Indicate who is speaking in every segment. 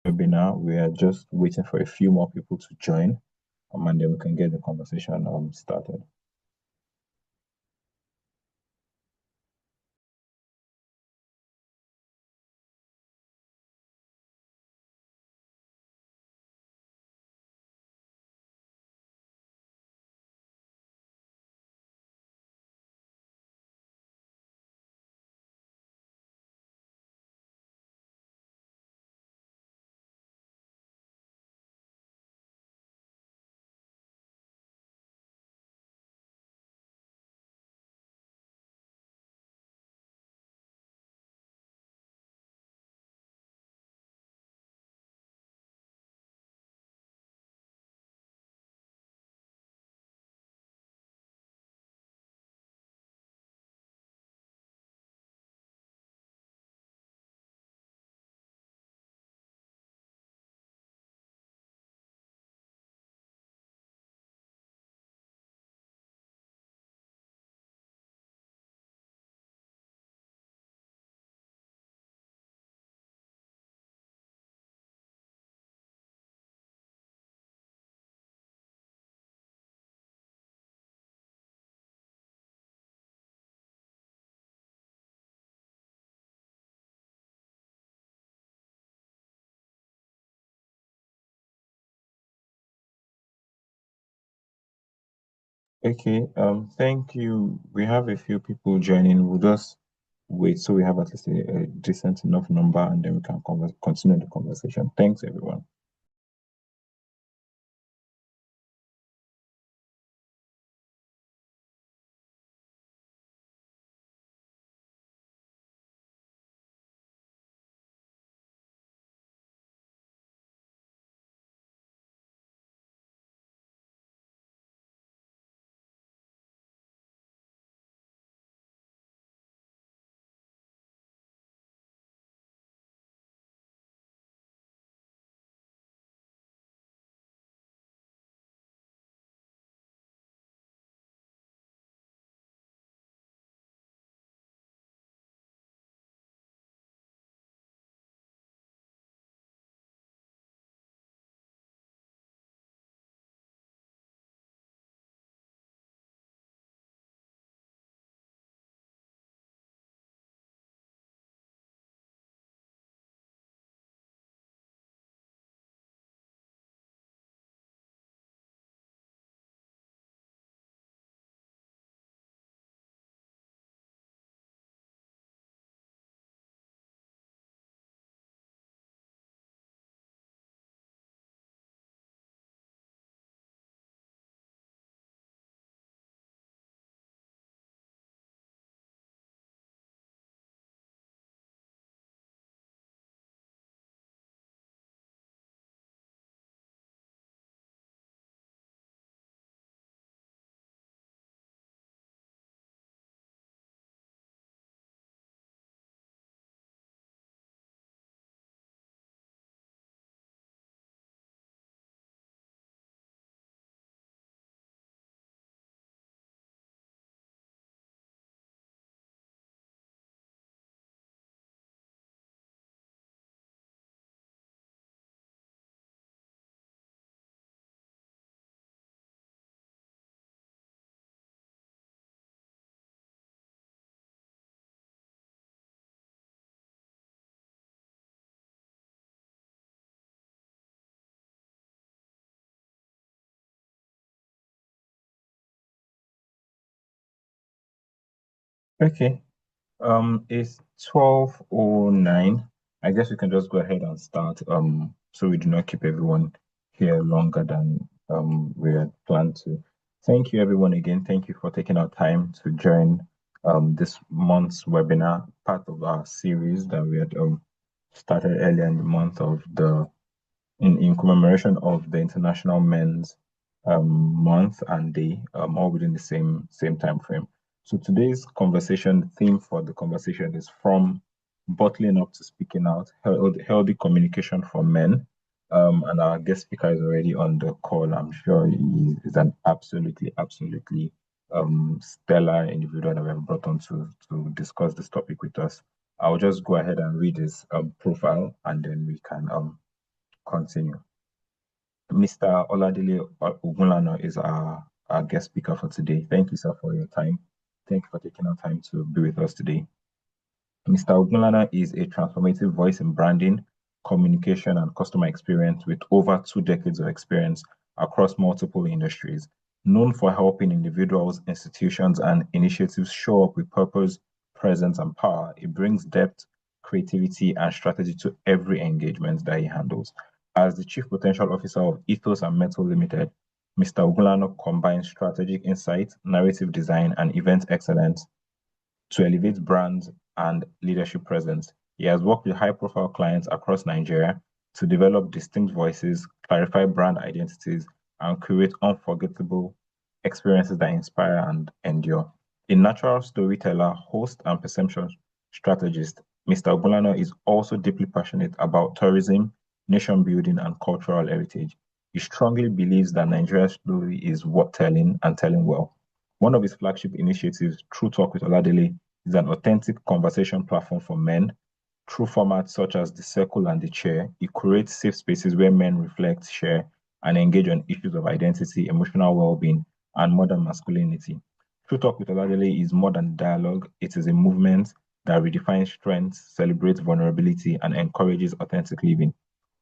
Speaker 1: webinar. We are just waiting for a few more people to join, and then we can get the conversation started. Okay, thank you. We have a few people joining. We'll just wait so we have at least a decent enough number, and then we can continue the conversation. Thanks, everyone. Okay. It's 12:09. I guess we can just go ahead and start. So we do not keep everyone here longer than we had planned to. Thank you, everyone, again. Thank you for taking our time to join this month's webinar, part of our series that we had started earlier in the month of the in commemoration of the International Men's Month and Day, all within the same time frame. So today's conversation theme for the conversation is from bottling up to speaking out, healthy communication for men. And our guest speaker is already on the call. I'm sure he is an absolutely stellar individual that we have brought on to discuss this topic with us. I'll just go ahead and read his profile, and then we can continue. Mr. Oladile Ogunlana is our guest speaker for today. Thank you, sir, for your time. Thank you for taking our time to be with us today. Mr. Ogunlana is a transformative voice in branding, communication, and customer experience with over 2 decades of experience across multiple industries. Known for helping individuals, institutions, and initiatives show up with purpose, presence, and power, he brings depth, creativity, and strategy to every engagement that he handles. As the Chief Potential Officer of Ethos and Metal Limited, Mr. Ogunlana combines strategic insight, narrative design, and event excellence to elevate brand and leadership presence. He has worked with high-profile clients across Nigeria to develop distinct voices, clarify brand identities, and create unforgettable experiences that inspire and endure. A natural storyteller, host, and perception strategist, Mr. Ogulano is also deeply passionate about tourism, nation building, and cultural heritage. He strongly believes that Nigeria's story is worth telling and telling well. One of his flagship initiatives, True Talk with Oladele, is an authentic conversation platform for men. Through formats such as the circle and the chair, it creates safe spaces where men reflect, share, and engage on issues of identity, emotional well-being, and modern masculinity. True Talk with Oladele is more than dialogue. It is a movement that redefines strength, celebrates vulnerability, and encourages authentic living.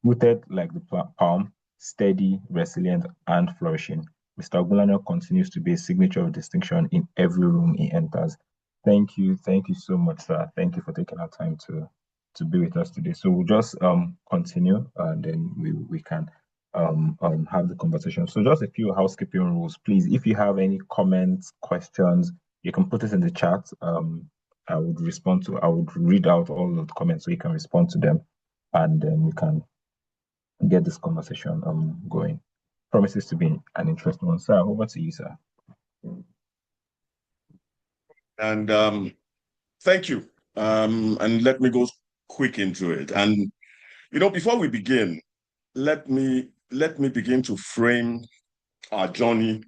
Speaker 1: Rooted like the palm, steady, resilient, and flourishing, Mr. Ogulano continues to be a signature of distinction in every room he enters. Thank you so much, sir. Thank you for taking our time to be with us today. So we'll just continue and then we can have the conversation. So just a few housekeeping rules, please. If you have any comments, questions, you can put it in the chat. I would read out all the comments so you can respond to them, and then we can get this conversation going. Promises to be an interesting one. Sir, over to you, sir.
Speaker 2: And thank you. And let me go quick into it. And before we begin, let me begin to frame our journey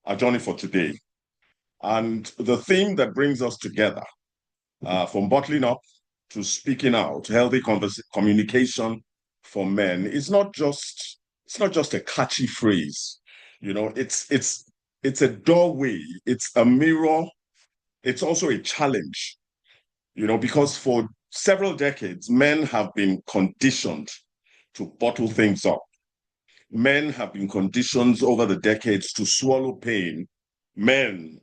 Speaker 2: for today. And the theme that brings us together, from bottling up to speaking out, healthy communication for men, it's not just a catchy phrase. It's a doorway, it's a mirror, it's also a challenge, because for several decades, men have been conditioned to bottle things up. Men have been conditioned over the decades to swallow pain.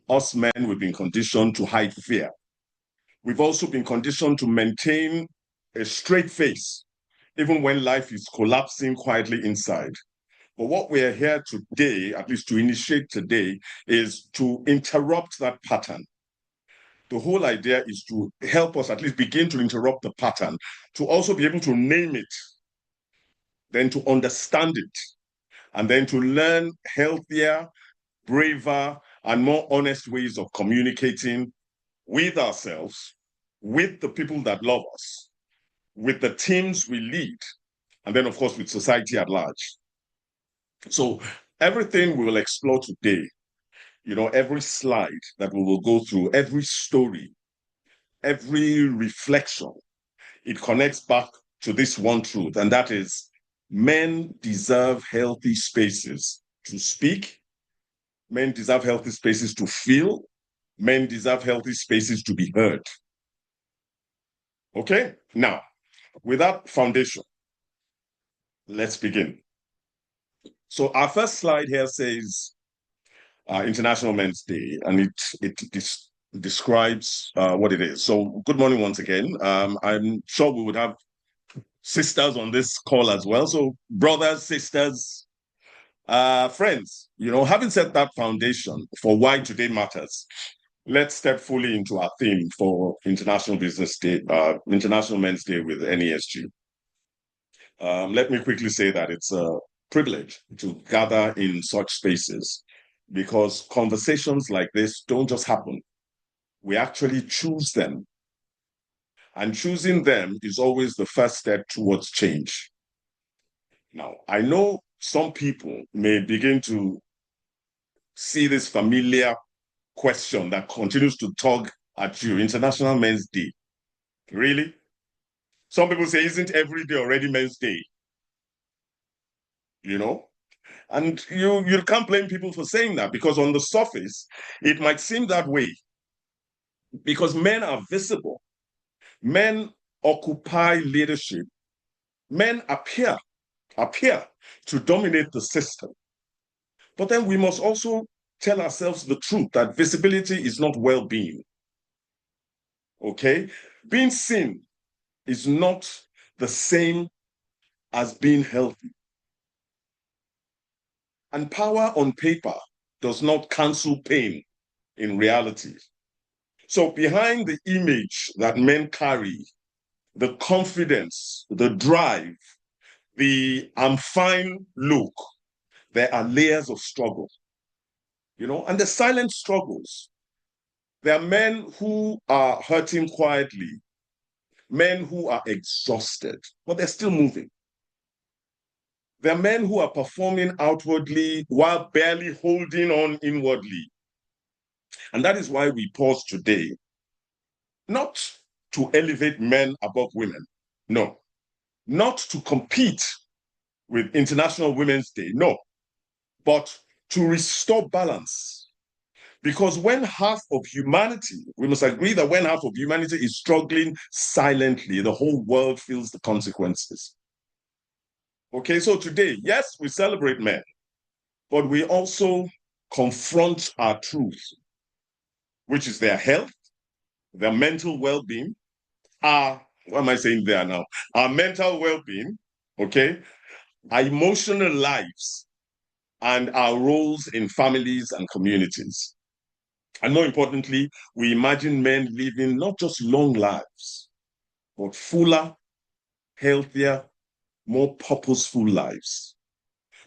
Speaker 2: Us men, we've been conditioned to hide fear. We've also been conditioned to maintain a straight face, even when life is collapsing quietly inside. But what we are here today, at least to initiate today, is to interrupt that pattern. The whole idea is to help us at least begin to interrupt the pattern, to also be able to name it, then to understand it, and then to learn healthier, braver, and more honest ways of communicating with ourselves, with the people that love us, with the teams we lead, and then, of course, with society at large. So everything we will explore today, every slide that we will go through, every story, every reflection, it connects back to this one truth, and that is men deserve healthy spaces to speak. Men deserve healthy spaces to feel. Men deserve healthy spaces to be heard. Okay? Now, with that foundation, let's begin. So our first slide here says International Men's Day, and it describes what it is. So good morning once again. I'm sure we would have sisters on this call as well. So brothers, sisters, friends, having set that foundation for why today matters, let's step fully into our theme for International Business Day, International Men's Day with NESG. Let me quickly say that it's a privilege to gather in such spaces because conversations like this don't just happen. We actually choose them. And choosing them is always the first step towards change. Now, I know some people may begin to see this familiar question that continues to tug at you, International Men's Day. Really? Some people say, isn't every day already Men's Day? you know? And you can't blame people for saying that, because on the surface, it might seem that way because men are visible. Men occupy leadership. Men appear to dominate the system. But then we must also tell ourselves the truth that visibility is not well-being. Okay? Being seen is not the same as being healthy. And power on paper does not cancel pain in reality. So behind the image that men carry, the confidence, the drive, the I'm fine look, there are layers of struggle, and the silent struggles. There are men who are hurting quietly, men who are exhausted, but they're still moving. There are men who are performing outwardly while barely holding on inwardly. And that is why we pause today, not to elevate men above women, no, not to compete with International Women's Day, no, but to restore balance. Because when half of humanity, we must agree that when half of humanity is struggling silently, the whole world feels the consequences. Okay, so today, yes, we celebrate men, but we also confront our truth, which is their health, their mental well-being, what am I saying there now? Our mental well-being, okay, our emotional lives, and our roles in families and communities. And more importantly, we imagine men living not just long lives, but fuller, healthier, more purposeful lives.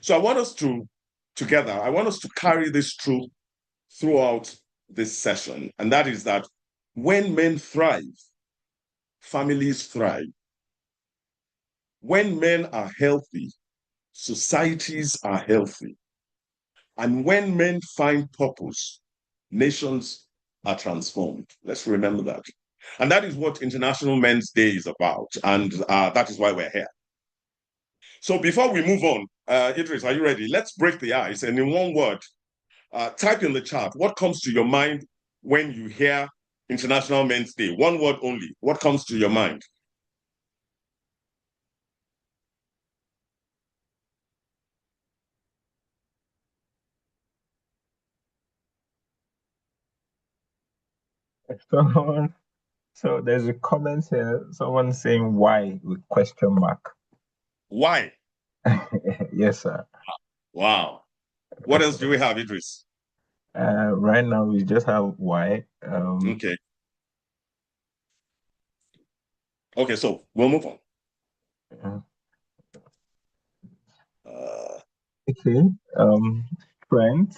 Speaker 2: So I want us to carry this truth throughout this session. And that is that when men thrive, families thrive. When men are healthy, societies are healthy. And when men find purpose, nations are transformed. Let's remember that. And that is what International Men's Day is about. And that is why we're here. So before we move on, Idris, are you ready? Let's break the ice. And in one word, type in the chat, what comes to your mind when you hear International Men's Day? One word only. What comes to your mind?
Speaker 1: Someone, so there's a comment here, someone saying why with question mark.
Speaker 2: Why?
Speaker 1: Yes, sir.
Speaker 2: Wow. What else do we have, Idris?
Speaker 1: Right now we just have why.
Speaker 2: Okay. Okay, so we'll move on.
Speaker 1: Uh,
Speaker 2: Uh,
Speaker 1: okay. Trend.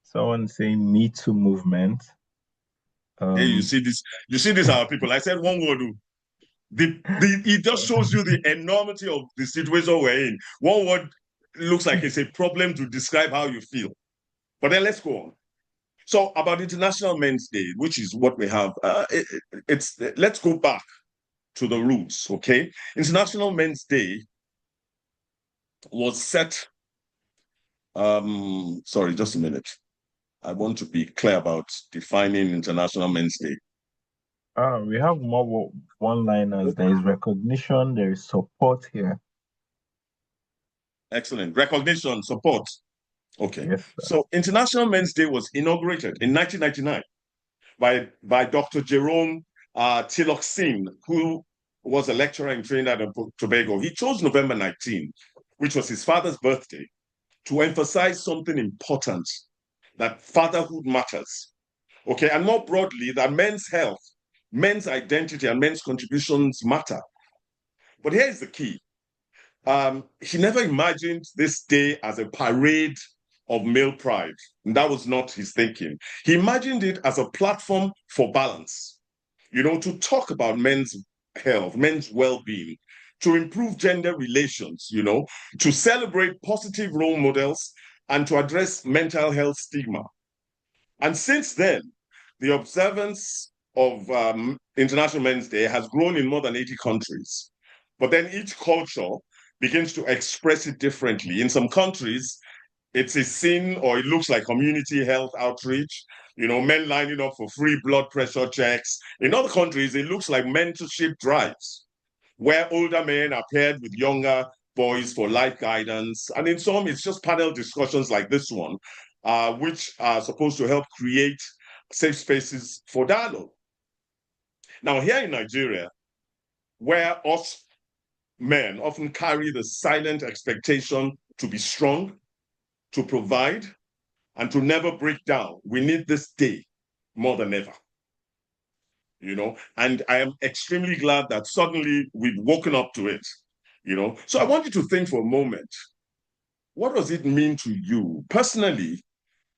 Speaker 1: Someone saying Me Too movement.
Speaker 2: hey,
Speaker 1: Um,
Speaker 2: you see this, our people. I said one word. It just shows you the enormity of the situation we're in. One word looks like it's a problem to describe how you feel. But then let's go on. So about International Men's Day, which is what we have, let's go back to the roots, okay? International Men's Day was set. Sorry, just a minute. I want to be clear about defining International Men's Day.
Speaker 1: we have more one-liners. There is recognition. There is support here.
Speaker 2: Excellent. Recognition, support. Okay.
Speaker 1: Yes, sir.
Speaker 2: So International Men's Day was inaugurated in 1999 by Dr. Jerome Tillotson, who was a lecturer in Trinidad and Tobago. He chose November 19, which was his father's birthday, to emphasize something important, that fatherhood matters. Okay, and more broadly, that men's health, men's identity, and men's contributions matter. But here is the key. He never imagined this day as a parade of male pride. And that was not his thinking. He imagined it as a platform for balance, to talk about men's health, men's well-being, to improve gender relations, to celebrate positive role models and to address mental health stigma. And since then, the observance of International Men's Day has grown in more than 80 countries. But then each culture begins to express it differently. In some countries, it's a sin or it looks like community health outreach, men lining up for free blood pressure checks. In other countries, it looks like mentorship drives where older men are paired with younger boys for life guidance. And in some, it's just panel discussions like this one, which are supposed to help create safe spaces for dialogue. Now, here in Nigeria, where us men often carry the silent expectation to be strong, to provide, and to never break down, we need this day more than ever. And I am extremely glad that suddenly we've woken up to it. So I want you to think for a moment, what does it mean to you personally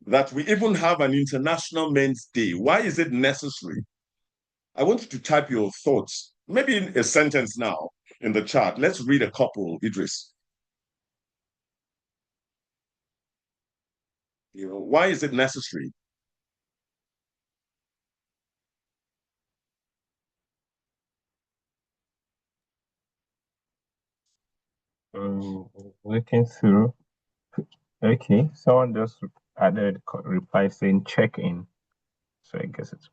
Speaker 2: that we even have an International Men's Day? Why is it necessary? I want you to type your thoughts, maybe in a sentence now in the chat. Let's read a couple, Idris. Why is it necessary?
Speaker 1: Looking through. Okay, someone just added reply saying check in. So I guess it's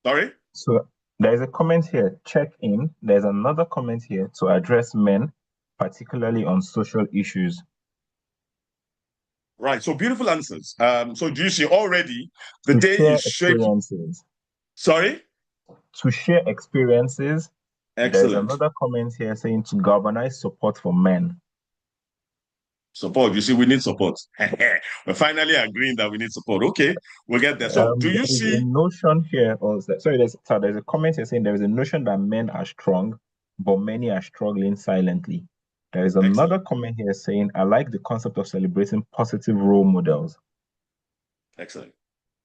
Speaker 2: Sorry?
Speaker 1: so. There's a comment here, check in. There's another comment here to address men, particularly on social issues.
Speaker 2: Right. So beautiful answers. So do you see already the
Speaker 1: To
Speaker 2: day is
Speaker 1: share
Speaker 2: shaking?
Speaker 1: experiences.
Speaker 2: Sorry?
Speaker 1: To share experiences. There's
Speaker 2: Excellent.
Speaker 1: another comment here saying to galvanize support for men.
Speaker 2: Support. You see, we need support. We're finally agreeing that we need support. Okay, we'll get there. So do you
Speaker 1: There's a
Speaker 2: see?
Speaker 1: notion here, or sorry, there's a comment here saying there is a notion that men are strong, but many are struggling silently. There is another
Speaker 2: Excellent.
Speaker 1: comment here saying, I like the concept of celebrating positive role models.
Speaker 2: Excellent.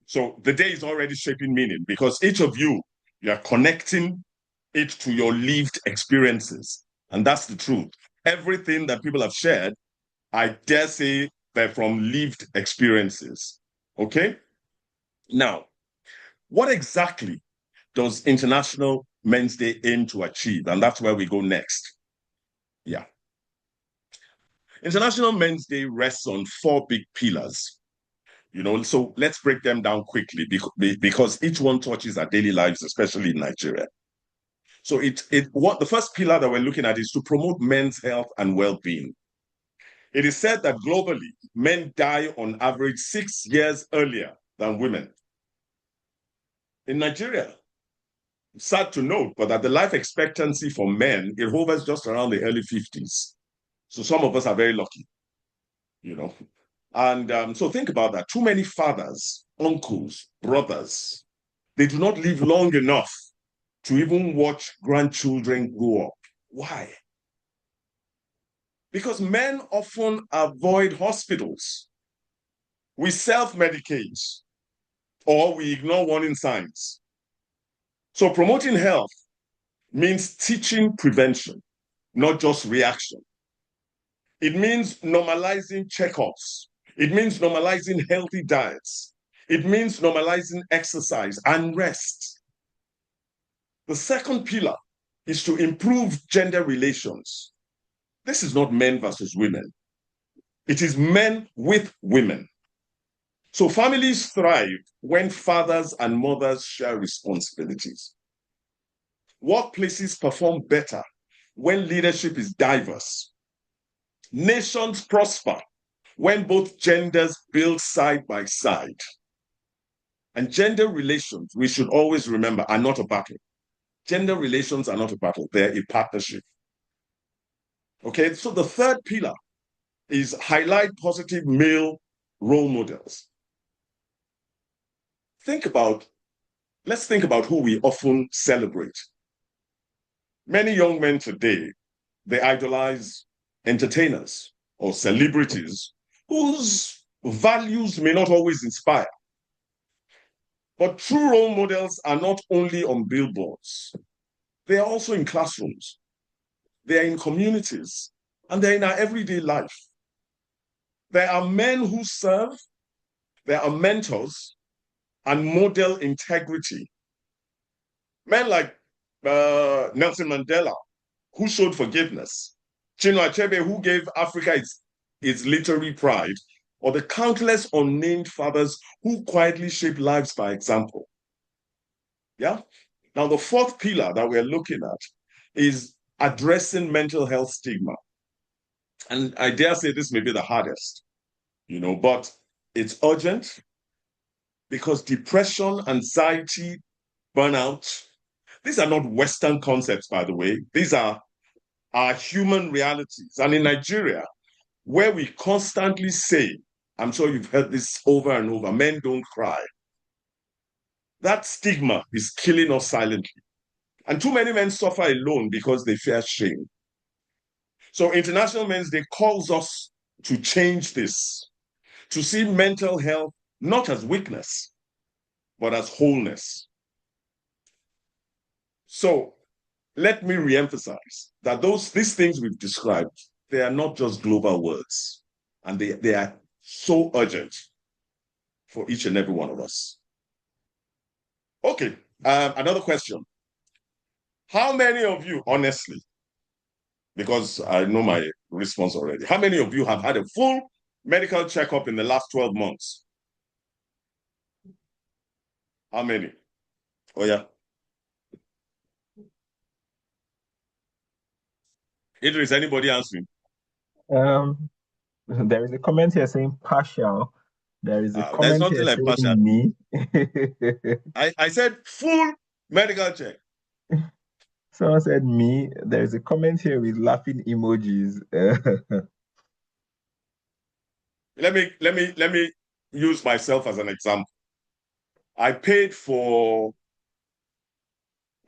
Speaker 2: So the day is already shaping meaning because each of you are connecting it to your lived experiences. And that's the truth. Everything that people have shared, I dare say they're from lived experiences. Okay? Now, what exactly does International Men's Day aim to achieve? And that's where we go next. Yeah. International Men's Day rests on four big pillars. So let's break them down quickly because each one touches our daily lives, especially in Nigeria. So what the first pillar that we're looking at is to promote men's health and well-being. It is said that globally, men die on average 6 years earlier than women. In Nigeria, sad to note, but that the life expectancy for men, it hovers just around the early 50s. So some of us are very lucky, you know. And so think about that. Too many fathers, uncles, brothers, they do not live long enough to even watch grandchildren grow up. Why? Because men often avoid hospitals. We self-medicate or we ignore warning signs. So promoting health means teaching prevention, not just reaction. It means normalizing checkups. It means normalizing healthy diets. It means normalizing exercise and rest. The second pillar is to improve gender relations. This is not men versus women. It is men with women. So families thrive when fathers and mothers share responsibilities. Workplaces perform better when leadership is diverse. Nations prosper when both genders build side by side. And gender relations, we should always remember, are not a battle. Gender relations are not a battle, they're a partnership. Okay, so the third pillar is highlight positive male role models. Let's think about who we often celebrate. Many young men today, they idolize entertainers or celebrities whose values may not always inspire. But true role models are not only on billboards, they are also in classrooms, they are in communities, and they're in our everyday life. There are men who serve, there are mentors, and model integrity. Men like Nelson Mandela, who showed forgiveness, Chinua Achebe, who gave Africa its literary pride, or the countless unnamed fathers who quietly shaped lives by example. Yeah. Now, the fourth pillar that we're looking at is addressing mental health stigma. And I dare say this may be the hardest, but it's urgent because depression, anxiety, burnout, these are not Western concepts, by the way. These are our human realities. And in Nigeria, where we constantly say, I'm sure you've heard this over and over, men don't cry. That stigma is killing us silently. And too many men suffer alone because they fear shame. So International Men's Day calls us to change this, to see mental health not as weakness, but as wholeness. So let me reemphasize that these things we've described, they are not just global words, and they are so urgent for each and every one of us. Okay, another question. How many of you, honestly, because I know my response already, how many of you have had a full medical checkup in the last 12 months? How many? Oh, yeah. Idris, anybody answering?
Speaker 1: Um, there is a comment here saying partial. There is a
Speaker 2: There's
Speaker 1: comment
Speaker 2: nothing
Speaker 1: here
Speaker 2: like
Speaker 1: saying
Speaker 2: partial.
Speaker 1: me.
Speaker 2: I said full medical check.
Speaker 1: Someone said me. There is a comment here with laughing emojis.
Speaker 2: Let me use myself as an example. I paid for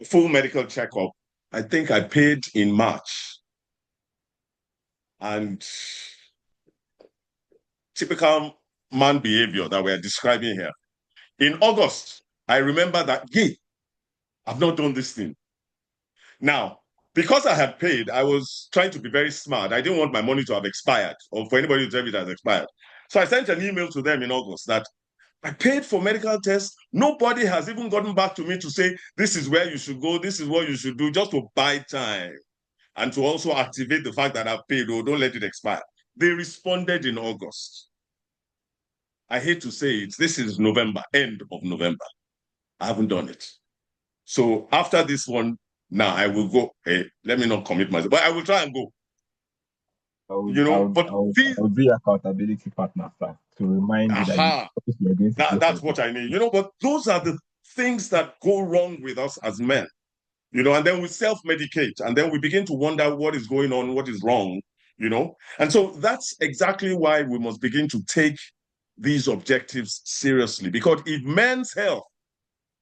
Speaker 2: full medical checkup. I think I paid in March. And typical man behavior that we're describing here. In August, I remember that, I've not done this thing. Now, because I had paid, I was trying to be very smart. I didn't want my money to have expired or for anybody to tell me it has expired. So I sent an email to them in August that I paid for medical tests. Nobody has even gotten back to me to say, this is where you should go, this is what you should do, just to buy time and to also activate the fact that I've paid or don't let it expire. They responded in August. I hate to say it, this is November, end of November. I haven't done it. So after this one, now I will go. Hey, let me not commit myself, but I will try and go.
Speaker 1: I would, I would,
Speaker 2: But
Speaker 1: I would,
Speaker 2: these,
Speaker 1: I would be accountability partner, sir, to remind you that
Speaker 2: aha,
Speaker 1: you're going to pay for
Speaker 2: that's
Speaker 1: it.
Speaker 2: what I need. But those are the things that go wrong with us as men. And then we self-medicate, and then we begin to wonder what is going on, what is wrong. And so that's exactly why we must begin to take these objectives seriously. Because if men's health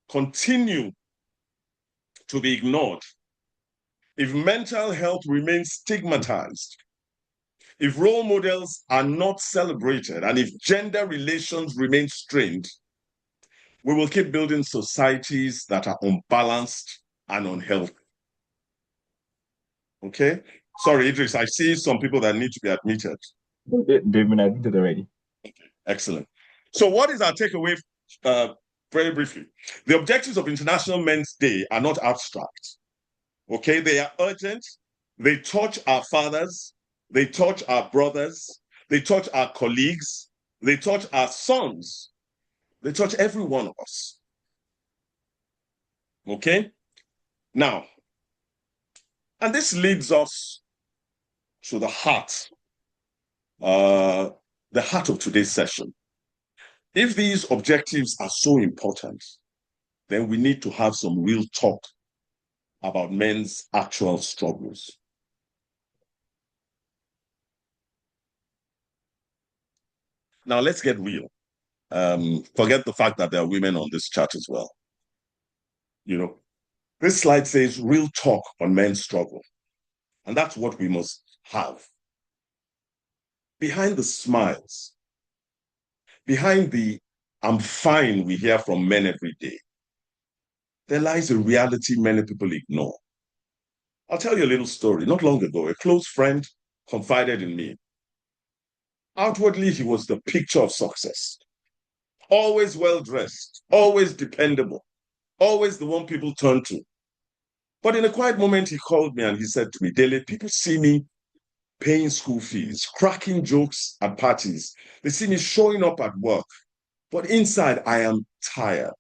Speaker 2: continue to be ignored, if mental health remains stigmatized, if role models are not celebrated, and if gender relations remain strained, we will keep building societies that are unbalanced and unhealthy. Okay? Sorry, Idris, I see some people that need to be admitted.
Speaker 1: They've been admitted already.
Speaker 2: Excellent. So what is our takeaway, very briefly? The objectives of International Men's Day are not abstract. Okay? They are urgent. They touch our fathers. They touch our brothers. They touch our colleagues. They touch our sons. They touch every one of us. Okay? Now, and this leads us to the heart of today's session. If these objectives are so important, then we need to have some real talk about men's actual struggles. Now, let's get real. Forget the fact that there are women on this chart as well. This slide says real talk on men's struggle. And that's what we must have. Behind the smiles, behind the I'm fine we hear from men every day, there lies a reality many people ignore. I'll tell you a little story. Not long ago, a close friend confided in me. Outwardly, he was the picture of success. Always well-dressed, always dependable, always the one people turn to. But in a quiet moment, he called me and he said to me, Dele, people see me paying school fees, cracking jokes at parties. They see me showing up at work, but inside I am tired.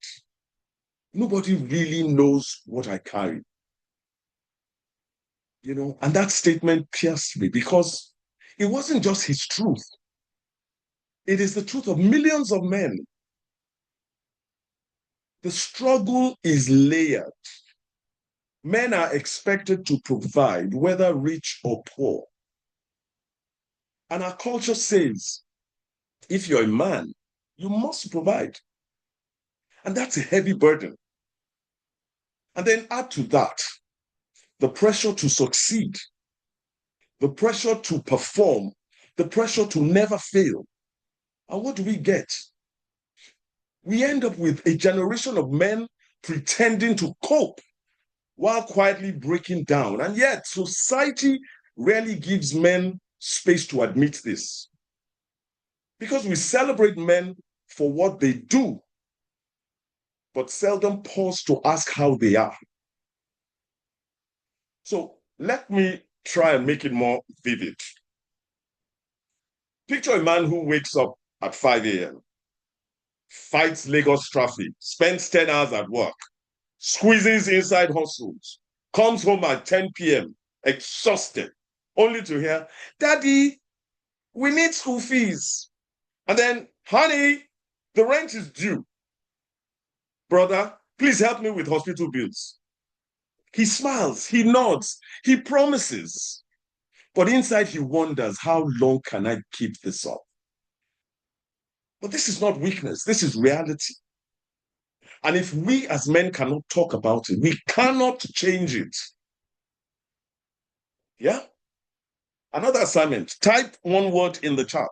Speaker 2: Nobody really knows what I carry, and that statement pierced me because it wasn't just his truth. It is the truth of millions of men. The struggle is layered. Men are expected to provide, whether rich or poor. And our culture says, if you're a man, you must provide. And that's a heavy burden. And then add to that the pressure to succeed, the pressure to perform, the pressure to never fail. And what do we get? We end up with a generation of men pretending to cope while quietly breaking down. And yet, society rarely gives men space to admit this. Because we celebrate men for what they do, but seldom pause to ask how they are. So let me try and make it more vivid. Picture a man who wakes up at 5 a.m., fights Lagos traffic, spends 10 hours at work, squeezes inside hustles, comes home at 10 p.m., exhausted, only to hear, Daddy, we need school fees. And then, honey, the rent is due. Brother, please help me with hospital bills. He smiles, he nods, he promises. But inside he wonders, how long can I keep this up? But this is not weakness, this is reality. And if we as men cannot talk about it, we cannot change it. Yeah? Another assignment, type one word in the chat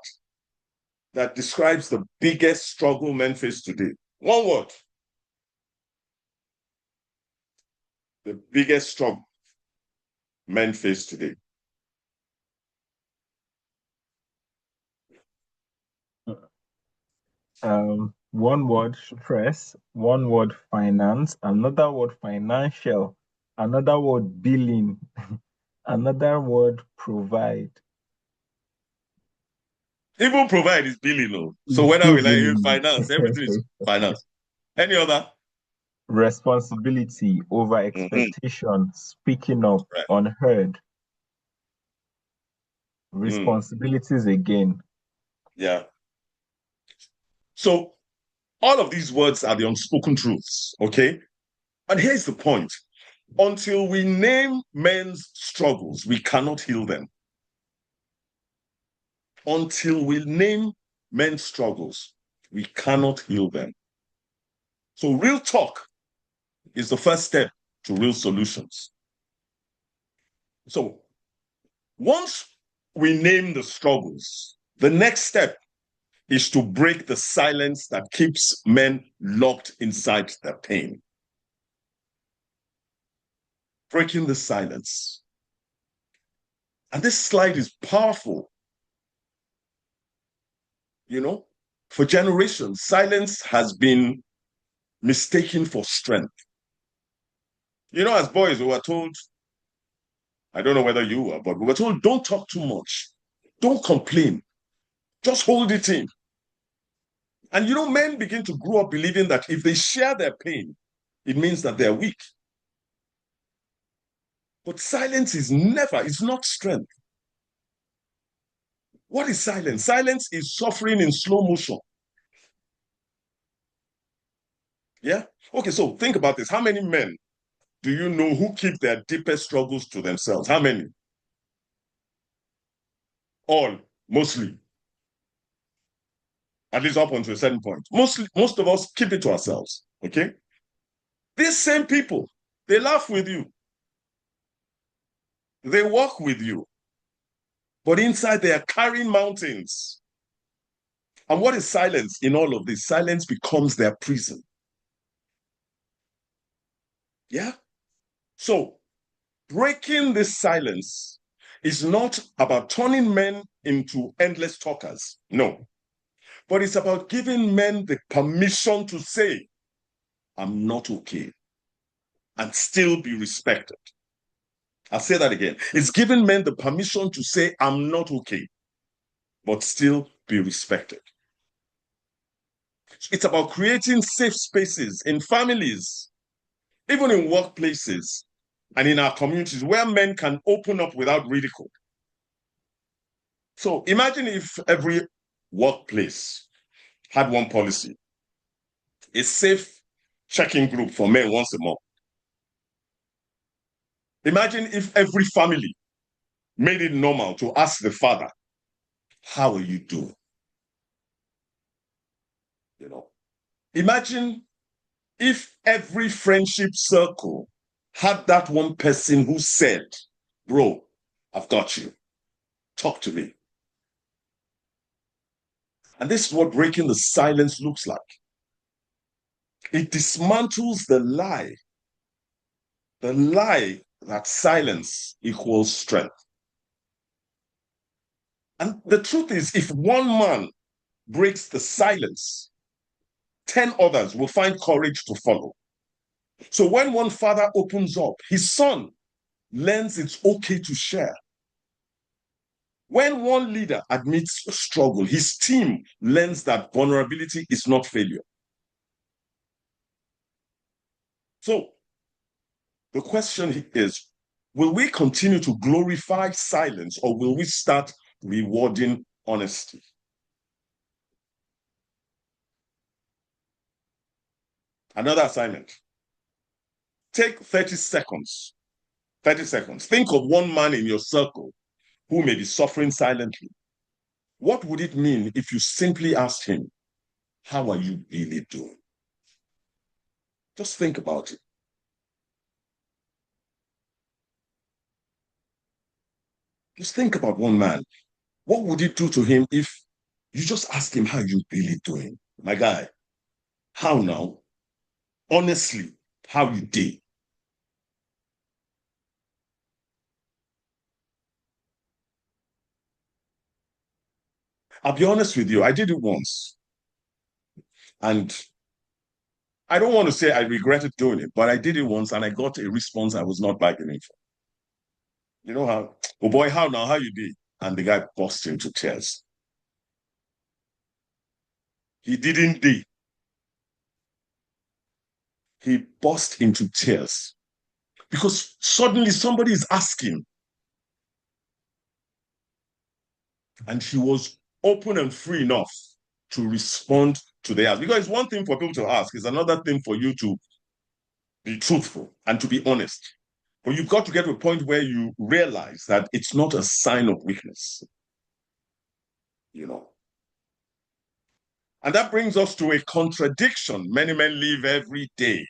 Speaker 2: that describes the biggest struggle men face today. One word. The biggest struggle men face today.
Speaker 1: One word stress, one word finance, another word financial, another word billing, another word provide.
Speaker 2: Even provide is billing, no. So
Speaker 1: It's
Speaker 2: when I
Speaker 1: still
Speaker 2: will like
Speaker 1: billing.
Speaker 2: finance, everything is finance. Any other?
Speaker 1: Responsibility, over
Speaker 2: Mm-hmm.
Speaker 1: expectation, speaking up,
Speaker 2: Right.
Speaker 1: unheard.
Speaker 2: Mm.
Speaker 1: Responsibilities again.
Speaker 2: Yeah. So all of these words are the unspoken truths, okay? And here's the point. Until we name men's struggles, we cannot heal them. Until we name men's struggles, we cannot heal them. So real talk is the first step to real solutions. So once we name the struggles, the next step is to break the silence that keeps men locked inside their pain. Breaking the silence. And this slide is powerful. For generations, silence has been mistaken for strength. As boys, we were told, I don't know whether you were, but we were told, don't talk too much. Don't complain. Just hold it in. And men begin to grow up believing that if they share their pain, it means that they're weak. But silence is it's not strength. What is silence? Silence is suffering in slow motion. Yeah? Okay, so think about this. How many men do you know who keep their deepest struggles to themselves? How many? All, mostly. At least up until a certain point. Most of us keep it to ourselves. Okay? These same people, they laugh with you. They walk with you. But inside they are carrying mountains. And what is silence in all of this? Silence becomes their prison. Yeah? So breaking this silence is not about turning men into endless talkers. No. But it's about giving men the permission to say, I'm not okay, and still be respected. I'll say that again. It's giving men the permission to say, I'm not okay, but still be respected. It's about creating safe spaces in families, even in workplaces and in our communities where men can open up without ridicule. So imagine if every workplace had one policy, a safe check-in group for men once a month. Imagine if every family made it normal to ask the father, how are you doing? You know, imagine if every friendship circle had that one person who said, bro, I've got you. Talk to me. And this is what breaking the silence looks like. It dismantles the lie that silence equals strength. And the truth is, if one man breaks the silence, 10 others will find courage to follow. So when one father opens up, his son learns it's okay to share. When one leader admits a struggle, his team learns that vulnerability is not failure. So the question is, will we continue to glorify silence or will we start rewarding honesty? Another assignment. Take 30 seconds. 30 seconds. Think of one man in your circle who may be suffering silently. What would it mean if you simply asked him, how are you really doing? Just think about it. Just think about one man. What would it do to him if you just ask him how you really doing? My guy, how now? Honestly, how you did? I'll be honest with you, I did it once. And I don't want to say I regretted doing it, but I did it once and I got a response I was not bargaining for. You know how, oh boy, how now? How you did? And the guy burst into tears. He didn't did. He burst into tears because suddenly somebody is asking. And he was open and free enough to respond to the ask. Because it's one thing for people to ask, it's another thing for you to be truthful and to be honest. But you've got to get to a point where you realize that it's not a sign of weakness, you know. And that brings us to a contradiction many men live every day.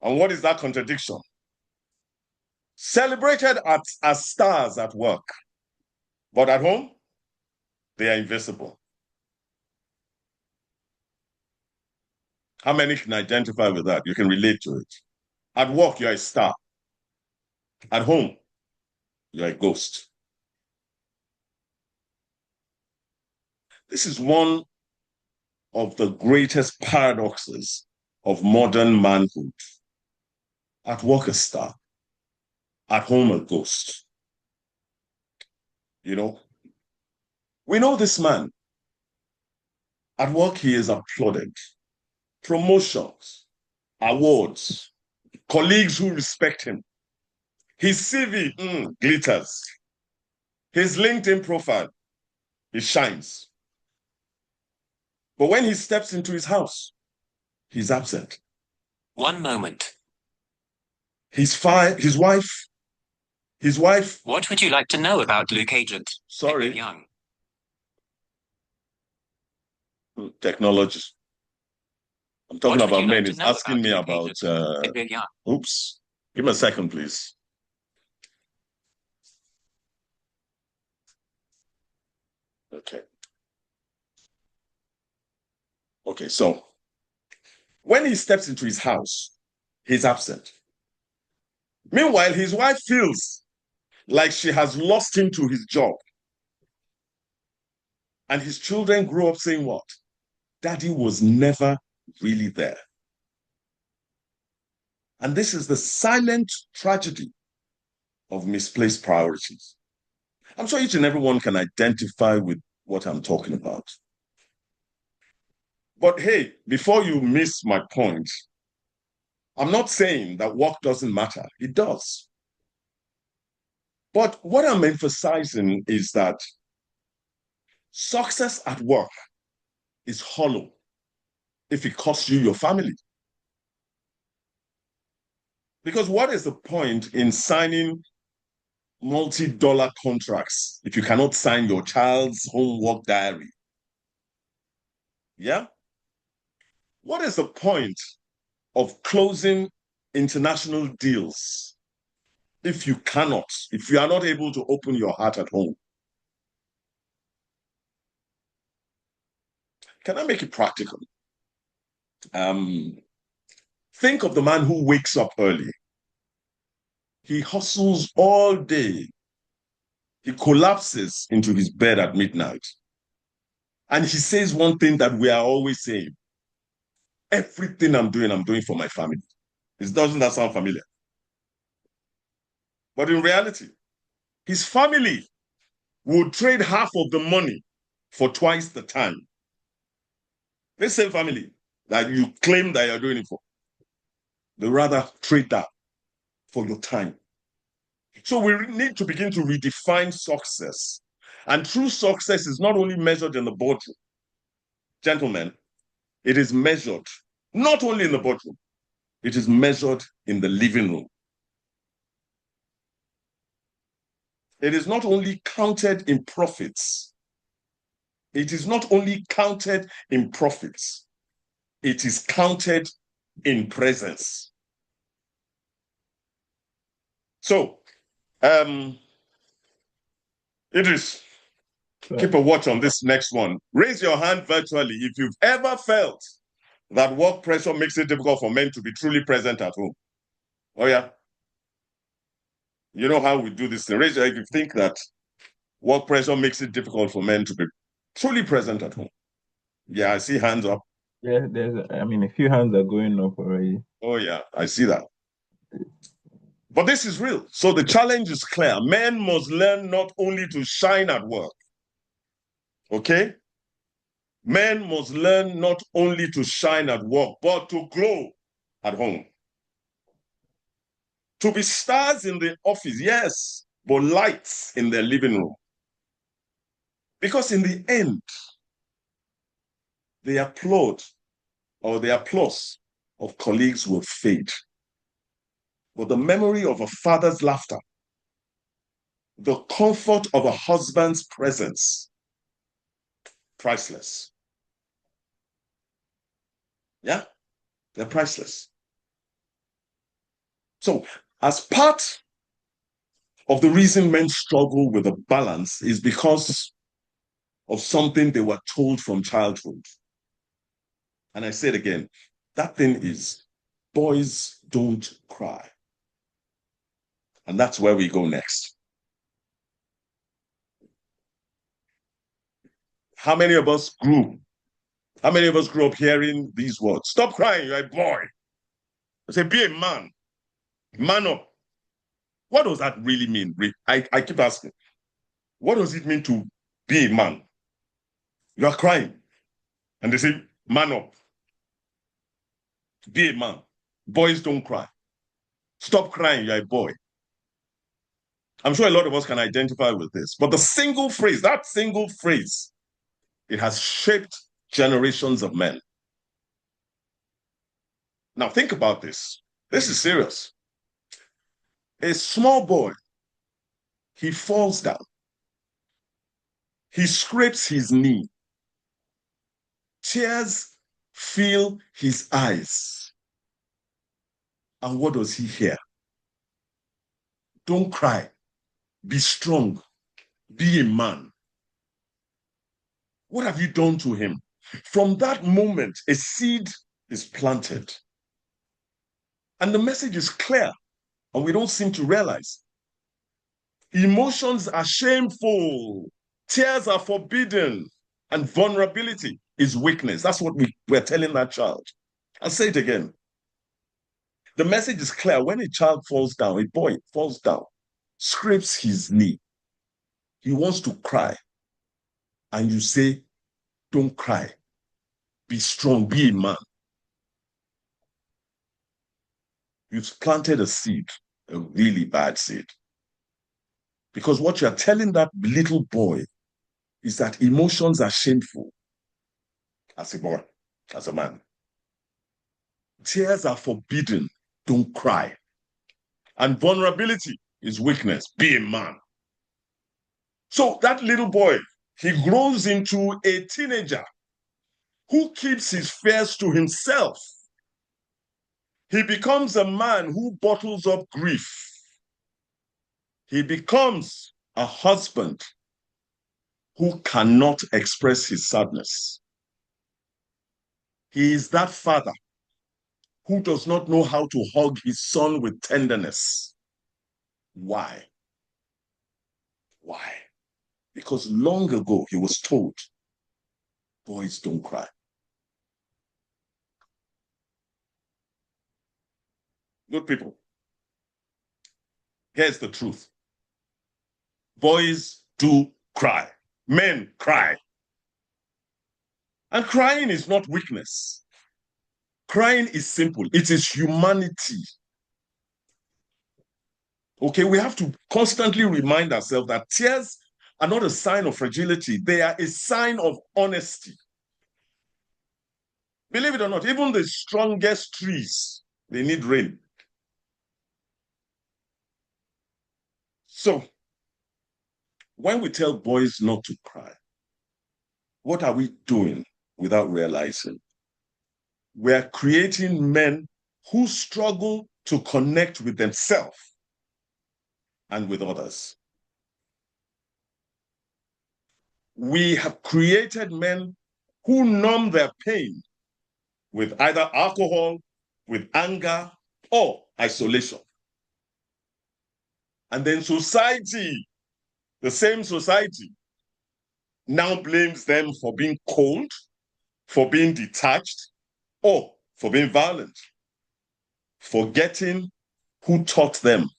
Speaker 2: And what is that contradiction? Celebrated as stars at work, but at home, they are invisible. How many can identify with that? You can relate to it. At work, you're a star. At home, you're a ghost. This is one of the greatest paradoxes of modern manhood. At work, a star. At home, a ghost. You know, we know this man. At work, he is applauded. Promotions, awards, colleagues who respect him. His CV glitters. His LinkedIn profile, it shines. But when he steps into his house, he's absent.
Speaker 3: One moment.
Speaker 2: His wife.
Speaker 3: What would you like to know about Luke Agent?
Speaker 2: Sorry.
Speaker 3: Young.
Speaker 2: Technology. I'm talking about men. He's asking me about. Oops. Give me a second, please. Okay. Okay, so when he steps into his house, he's absent. Meanwhile, his wife feels like she has lost him to his job. And his children grow up saying what? Daddy was never really there. And this is the silent tragedy of misplaced priorities. I'm sure each and everyone can identify with what I'm talking about. But hey, before you miss my point, I'm not saying that work doesn't matter. It does. But what I'm emphasizing is that success at work is hollow if it costs you your family. Because what is the point in signing multi-dollar contracts if you cannot sign your child's homework diary? Yeah? What is the point of closing international deals if you are not able to open your heart at home? Can I make it practical? Think of the man who wakes up early. He hustles all day. He collapses into his bed at midnight. And he says one thing that we are always saying: everything I'm doing for my family. Doesn't that sound familiar? But in reality, his family would trade half of the money for twice the time. This same family that you claim that you're doing it for, they rather trade that for your time. So we need to begin to redefine success. And true success is not only measured in the boardroom. Gentlemen, it is measured not only in the boardroom, it is measured in the living room. It is not only counted in profits. It is not only counted in profits. It is counted in presence. So, Idris, keep a watch on this next one. Raise your hand virtually if you've ever felt that work pressure makes it difficult for men to be truly present at home. Oh, yeah. You know how we do this thing. Raise your hand if you think that work pressure makes it difficult for men to be truly present at home. Yeah, I see hands up.
Speaker 1: Yeah, a few hands are going up already.
Speaker 2: Oh, yeah, I see that. But this is real. So the challenge is clear. Men must learn not only to shine at work, okay? Men must learn not only to shine at work, but to glow at home. To be stars in the office, yes, but lights in their living room. Because in the end, the applause of colleagues will fade. But the memory of a father's laughter, the comfort of a husband's presence, priceless. Yeah, they're priceless. So, as part of the reason men struggle with a balance is because of something they were told from childhood. And I say it again, that thing is, boys don't cry. And that's where we go next. How many of us grew up hearing these words? Stop crying, you're a boy. I say, be a man. Man up. What does that really mean? I keep asking, what does it mean to be a man? You are crying. And they say, man up. Be a man. Boys don't cry. Stop crying, you're a boy. I'm sure a lot of us can identify with this. But that single phrase, it has shaped generations of men. Now think about this. This is serious. A small boy, he falls down. He scrapes his knee. Tears fill his eyes. And what does he hear? Don't cry. Be strong. Be a man. What have you done to him? From that moment, a seed is planted. And the message is clear, and we don't seem to realize. Emotions are shameful. Tears are forbidden. And vulnerability is weakness. That's what we're telling that child. I'll say it again. The message is clear. When a child falls down, a boy falls down, scrapes his knee. He wants to cry. And you say, don't cry. Be strong, be a man. You've planted a seed, a really bad seed. Because what you're telling that little boy is that emotions are shameful as a boy, as a man. Tears are forbidden. Don't cry. And vulnerability is weakness. Be a man. So that little boy, he grows into a teenager who keeps his fears to himself. He becomes a man who bottles up grief. He becomes a husband who cannot express his sadness. He is that father who does not know how to hug his son with tenderness. Why? Why? Because long ago he was told, boys don't cry. Good people, here's the truth. Boys do cry. Men cry. And crying is not weakness. Crying is simple. It is humanity. Okay, we have to constantly remind ourselves that tears are not a sign of fragility. They are a sign of honesty. Believe it or not, even the strongest trees, they need rain. So, when we tell boys not to cry, what are we doing without realizing? We're creating men who struggle to connect with themselves and with others. We have created men who numb their pain with either alcohol, with anger, or isolation. And then society, the same society, now blames them for being cold, for being detached, or for being violent, forgetting who taught them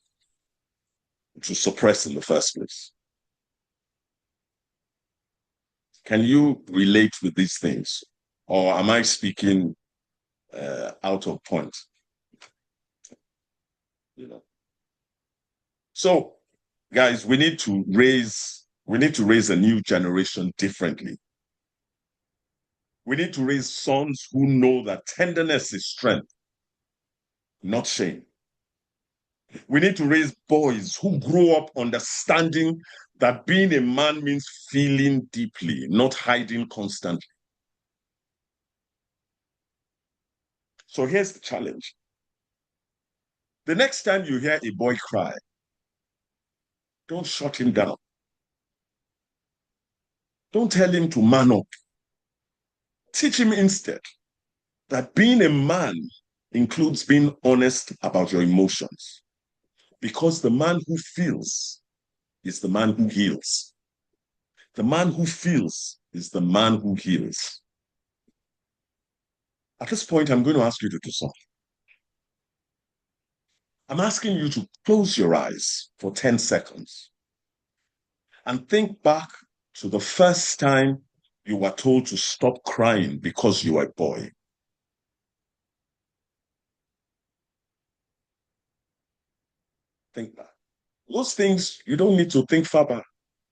Speaker 2: to suppress in the first place. Can you relate with these things? Or am I speaking out of point? You know. So, guys, we need to raise a new generation differently. We need to raise sons who know that tenderness is strength, not shame. We need to raise boys who grow up understanding that being a man means feeling deeply, not hiding constantly. So here's the challenge. The next time you hear a boy cry, don't shut him down. Don't tell him to man up. Teach him instead that being a man includes being honest about your emotions. Because the man who feels is the man who heals. The man who feels is the man who heals. At this point, I'm going to ask you to do something. I'm asking you to close your eyes for 10 seconds and think back to the first time you were told to stop crying because you were a boy. Think back. Those things, you don't need to think far back.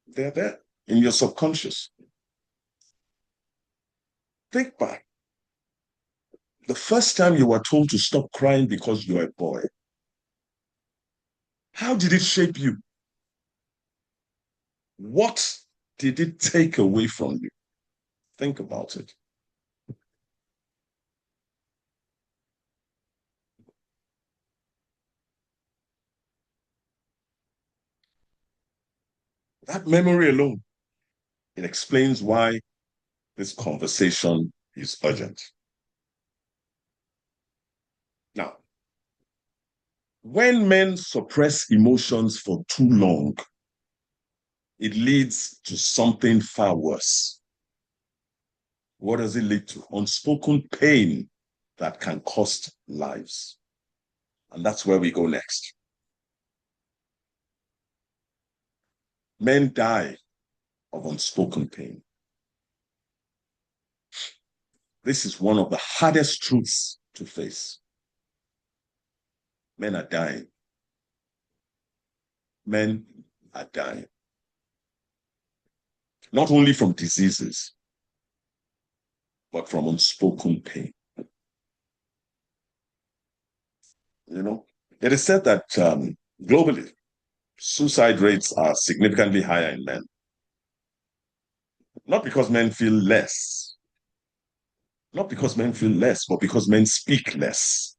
Speaker 2: They're there in your subconscious. Think back. The first time you were told to stop crying because you're a boy. How did it shape you? What did it take away from you? Think about it. That memory alone, it explains why this conversation is urgent. Now, when men suppress emotions for too long, it leads to something far worse. What does it lead to? Unspoken pain that can cost lives. And that's where we go next. Men die of unspoken pain. This is one of the hardest truths to face. Men are dying. Men are dying. Not only from diseases, but from unspoken pain. You know, it is said that globally, suicide rates are significantly higher in men. Not because men feel less, but because men speak less.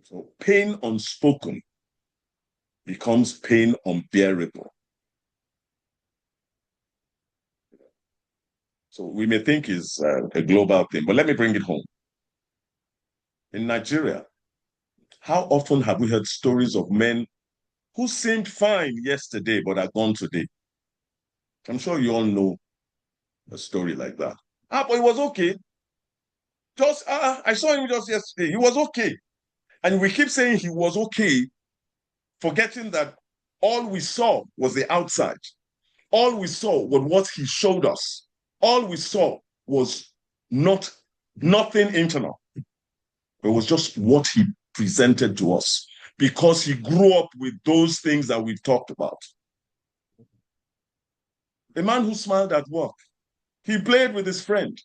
Speaker 2: So pain unspoken becomes pain unbearable. So we may think it's a global thing, but let me bring it home. In Nigeria, how often have we heard stories of men who seemed fine yesterday but are gone today? I'm sure you all know a story like that. But it was okay. I saw him just yesterday. He was okay. And we keep saying he was okay, forgetting that all we saw was the outside. All we saw was what he showed us. All we saw was nothing internal. It was just what he presented to us because he grew up with those things that we've talked about. A man who smiled at work. He played with his friend.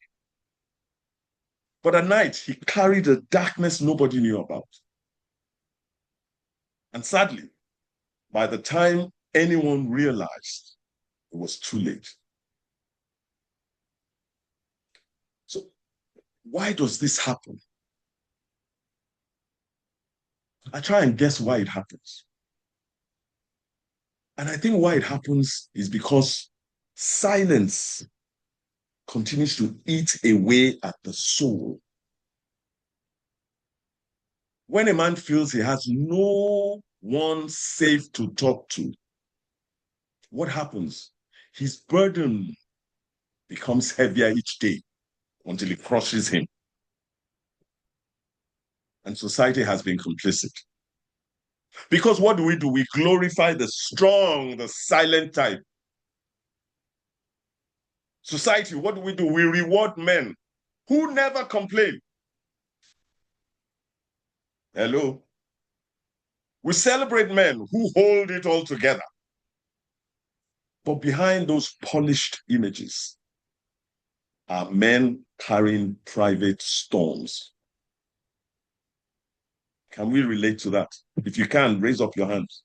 Speaker 2: But at night, he carried a darkness nobody knew about. And sadly, by the time anyone realized, it was too late. So why does this happen? I try and guess why it happens. And I think why it happens is because silence continues to eat away at the soul. When a man feels he has no one safe to talk to, what happens? His burden becomes heavier each day until it crushes him. And society has been complicit. Because what do? We glorify the strong, the silent type. Society, what do? We reward men who never complain. Hello? We celebrate men who hold it all together. But behind those polished images are men carrying private storms. Can we relate to that? If you can, raise up your hands.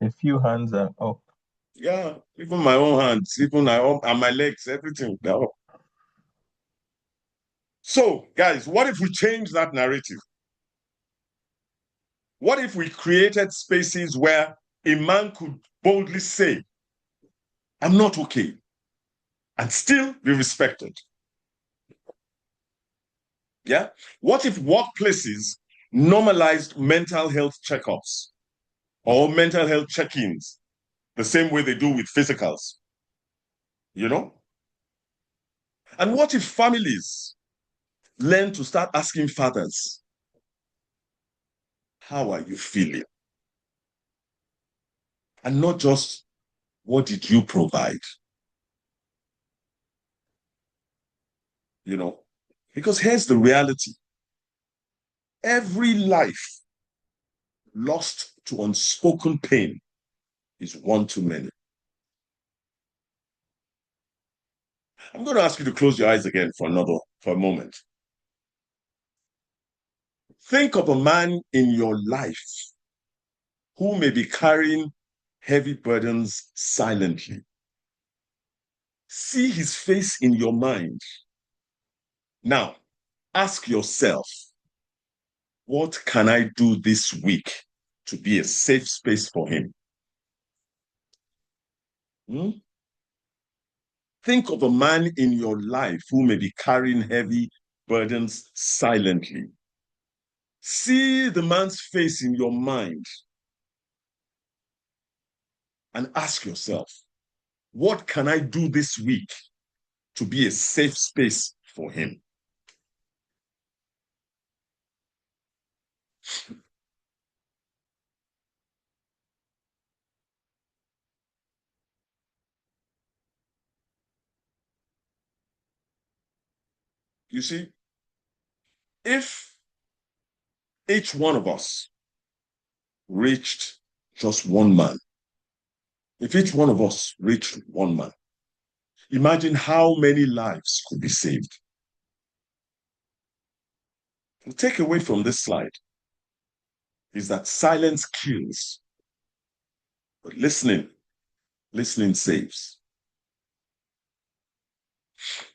Speaker 1: A few hands are up.
Speaker 2: Yeah, even my own hands, even my own, and my legs, everything, they're up. So, guys, what if we change that narrative? What if we created spaces where a man could boldly say, I'm not okay, and still be respected? Yeah? What if workplaces normalized mental health checkups or mental health check-ins the same way they do with physicals? You know? And what if families learn to start asking fathers, how are you feeling? And not just, what did you provide? You know? Because here's the reality. Every life lost to unspoken pain is one too many. I'm going to ask you to close your eyes again for a moment. Think of a man in your life who may be carrying heavy burdens silently. See his face in your mind. Now, ask yourself, what can I do this week to be a safe space for him? Think of a man in your life who may be carrying heavy burdens silently. See the man's face in your mind and ask yourself, what can I do this week to be a safe space for him? You see, if each one of us reached just one man, if each one of us reached one man, imagine how many lives could be saved. The takeaway from this slide is that silence kills, but listening saves.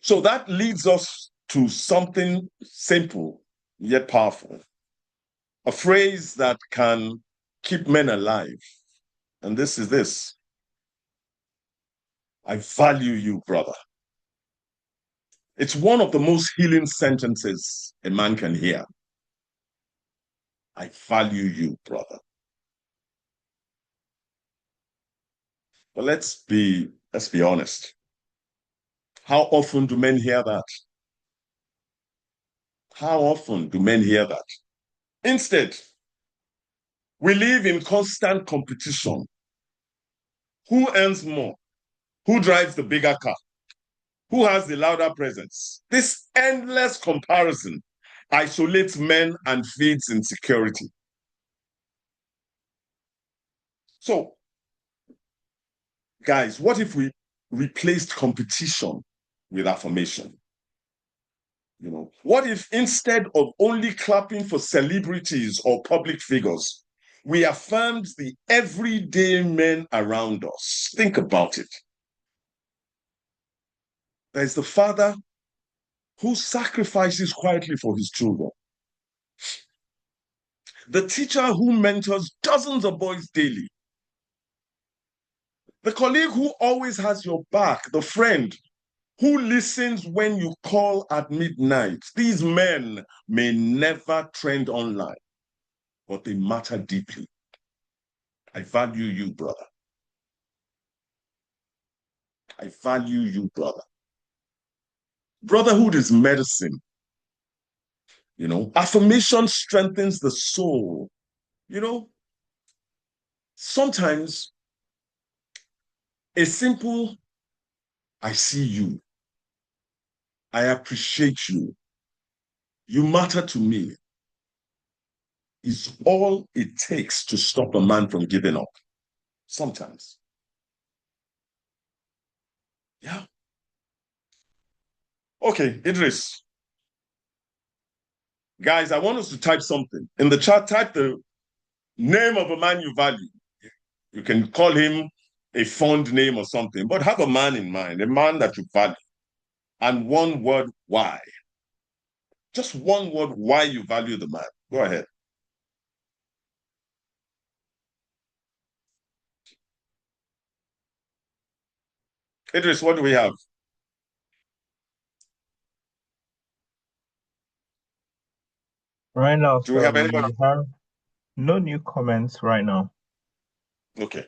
Speaker 2: So that leads us to something simple yet powerful, a phrase that can keep men alive. And this is this: I value you, brother. It's one of the most healing sentences a man can hear. I value you, brother. But let's be honest. How often do men hear that? How often do men hear that? Instead, we live in constant competition. Who earns more? Who drives the bigger car? Who has the louder presence? This endless comparison isolates men and feeds insecurity. So, guys, what if we replaced competition with affirmation? You know, what if instead of only clapping for celebrities or public figures, we affirmed the everyday men around us? Think about it. There's the father who sacrifices quietly for his children, the teacher who mentors dozens of boys daily, the colleague who always has your back, the friend who listens when you call at midnight. These men may never trend online, but they matter deeply. I value you, brother. I value you, brother. Brotherhood is medicine. You know, affirmation strengthens the soul. You know, sometimes a simple, I see you, I appreciate you, you matter to me, is all it takes to stop a man from giving up. Sometimes. Yeah. Okay, Idris. Guys, I want us to type something. In the chat, type the name of a man you value. You can call him a fond name or something, but have a man in mind, a man that you value. And one word, why. Just one word, why you value the man. Go ahead. Idris, what do we have?
Speaker 1: Right now,
Speaker 2: Do we
Speaker 1: sir,
Speaker 2: have anyone?
Speaker 1: we have no new comments right now.
Speaker 2: Okay.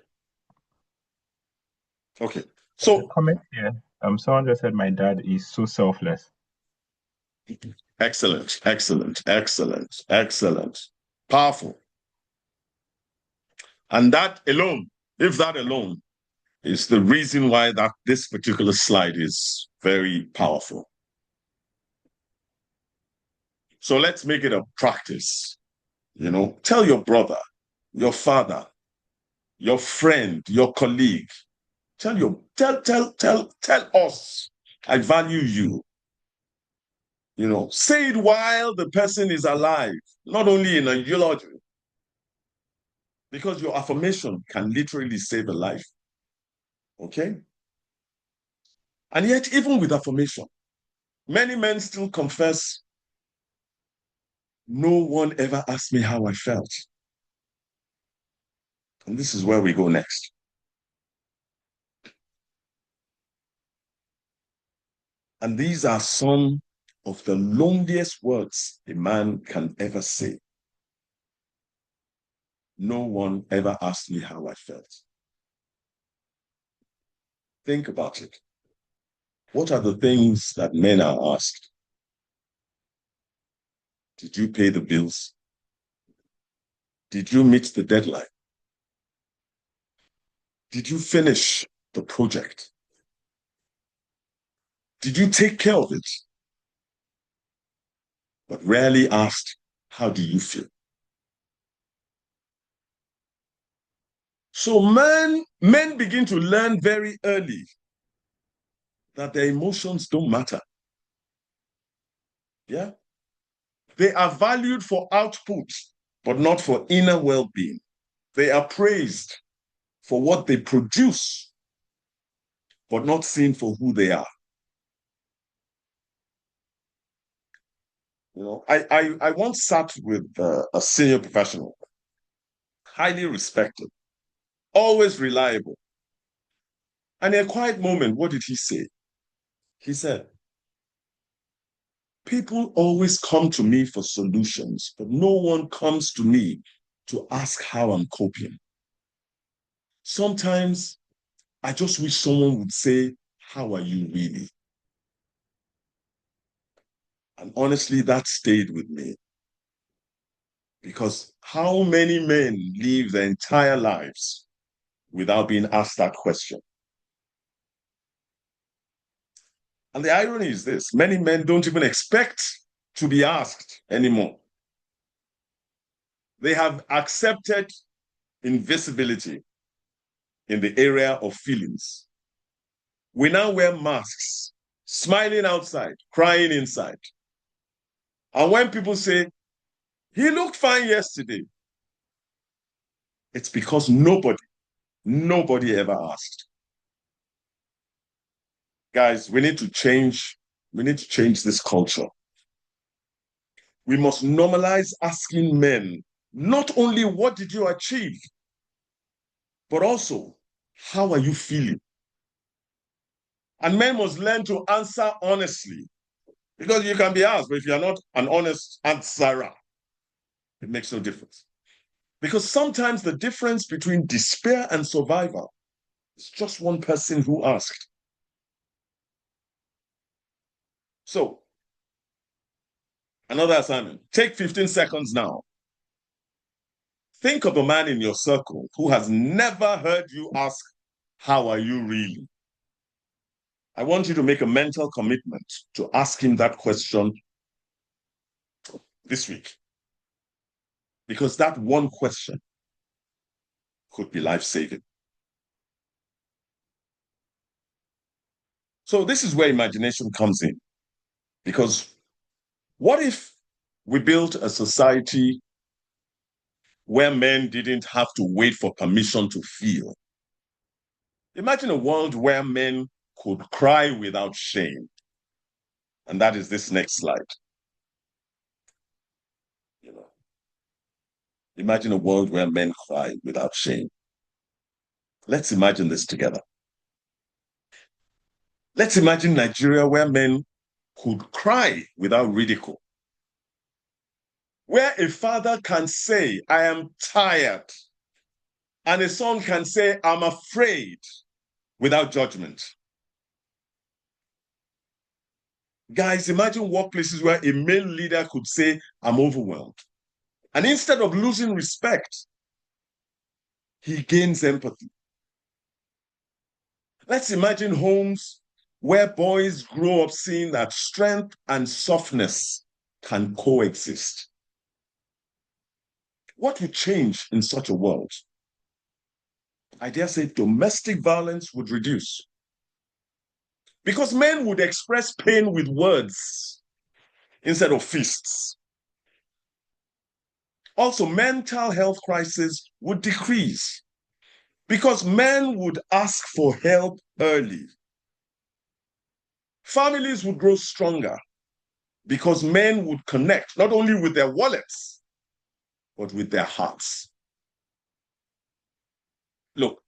Speaker 2: Okay.
Speaker 1: There's a
Speaker 2: So,
Speaker 1: comment here. Someone just said my dad is so selfless.
Speaker 2: excellent, excellent, excellent, excellent. Powerful. And that alone, if that alone is the reason why that this particular slide is very powerful. So let's make it a practice. You know, tell your brother, your father, your friend, your colleague, tell us, I value you. You know, say it while the person is alive, not only in a eulogy, because your affirmation can literally save a life. Okay? And yet, even with affirmation, many men still confess, no one ever asked me how I felt. And this is where we go next. And these are some of the loneliest words a man can ever say. No one ever asked me how I felt. Think about it. What are the things that men are asked? Did you pay the bills? Did you meet the deadline? Did you finish the project? Did you take care of it? But rarely asked, how do you feel? So men begin to learn very early that their emotions don't matter. Yeah? They are valued for output, but not for inner well-being. They are praised for what they produce, but not seen for who they are. You know, I once sat with a senior professional, highly respected, always reliable. And in a quiet moment, what did he say? He said, people always come to me for solutions, but no one comes to me to ask how I'm coping. Sometimes I just wish someone would say, how are you really? And honestly, that stayed with me. Because how many men live their entire lives without being asked that question? And the irony is this, many men don't even expect to be asked anymore. They have accepted invisibility in the area of feelings. We now wear masks, smiling outside, crying inside. And when people say, he looked fine yesterday, it's because nobody ever asked. Guys, we need to change this culture. We must normalize asking men, not only what did you achieve, but also, how are you feeling? And men must learn to answer honestly. Because you can be asked, but if you're not an honest answerer, it makes no difference. Because sometimes the difference between despair and survival is just one person who asked. So, another assignment. Take 15 seconds now. Think of a man in your circle who has never heard you ask, how are you really? I want you to make a mental commitment to ask him that question this week. Because that one question could be life-saving. So this is where imagination comes in. Because what if we built a society where men didn't have to wait for permission to feel? Imagine a world where men could cry without shame. And that is this next slide. You know, imagine a world where men cry without shame. Let's imagine this together. Let's imagine Nigeria where men could cry without ridicule. Where a father can say, I am tired, and a son can say, I'm afraid, without judgment. Guys, imagine workplaces where a male leader could say, I'm overwhelmed. And instead of losing respect, he gains empathy. Let's imagine homes where boys grow up seeing that strength and softness can coexist. What would change in such a world? I dare say domestic violence would reduce. Because men would express pain with words instead of fists. Also, mental health crises would decrease because men would ask for help early. Families would grow stronger because men would connect not only with their wallets, but with their hearts. Look,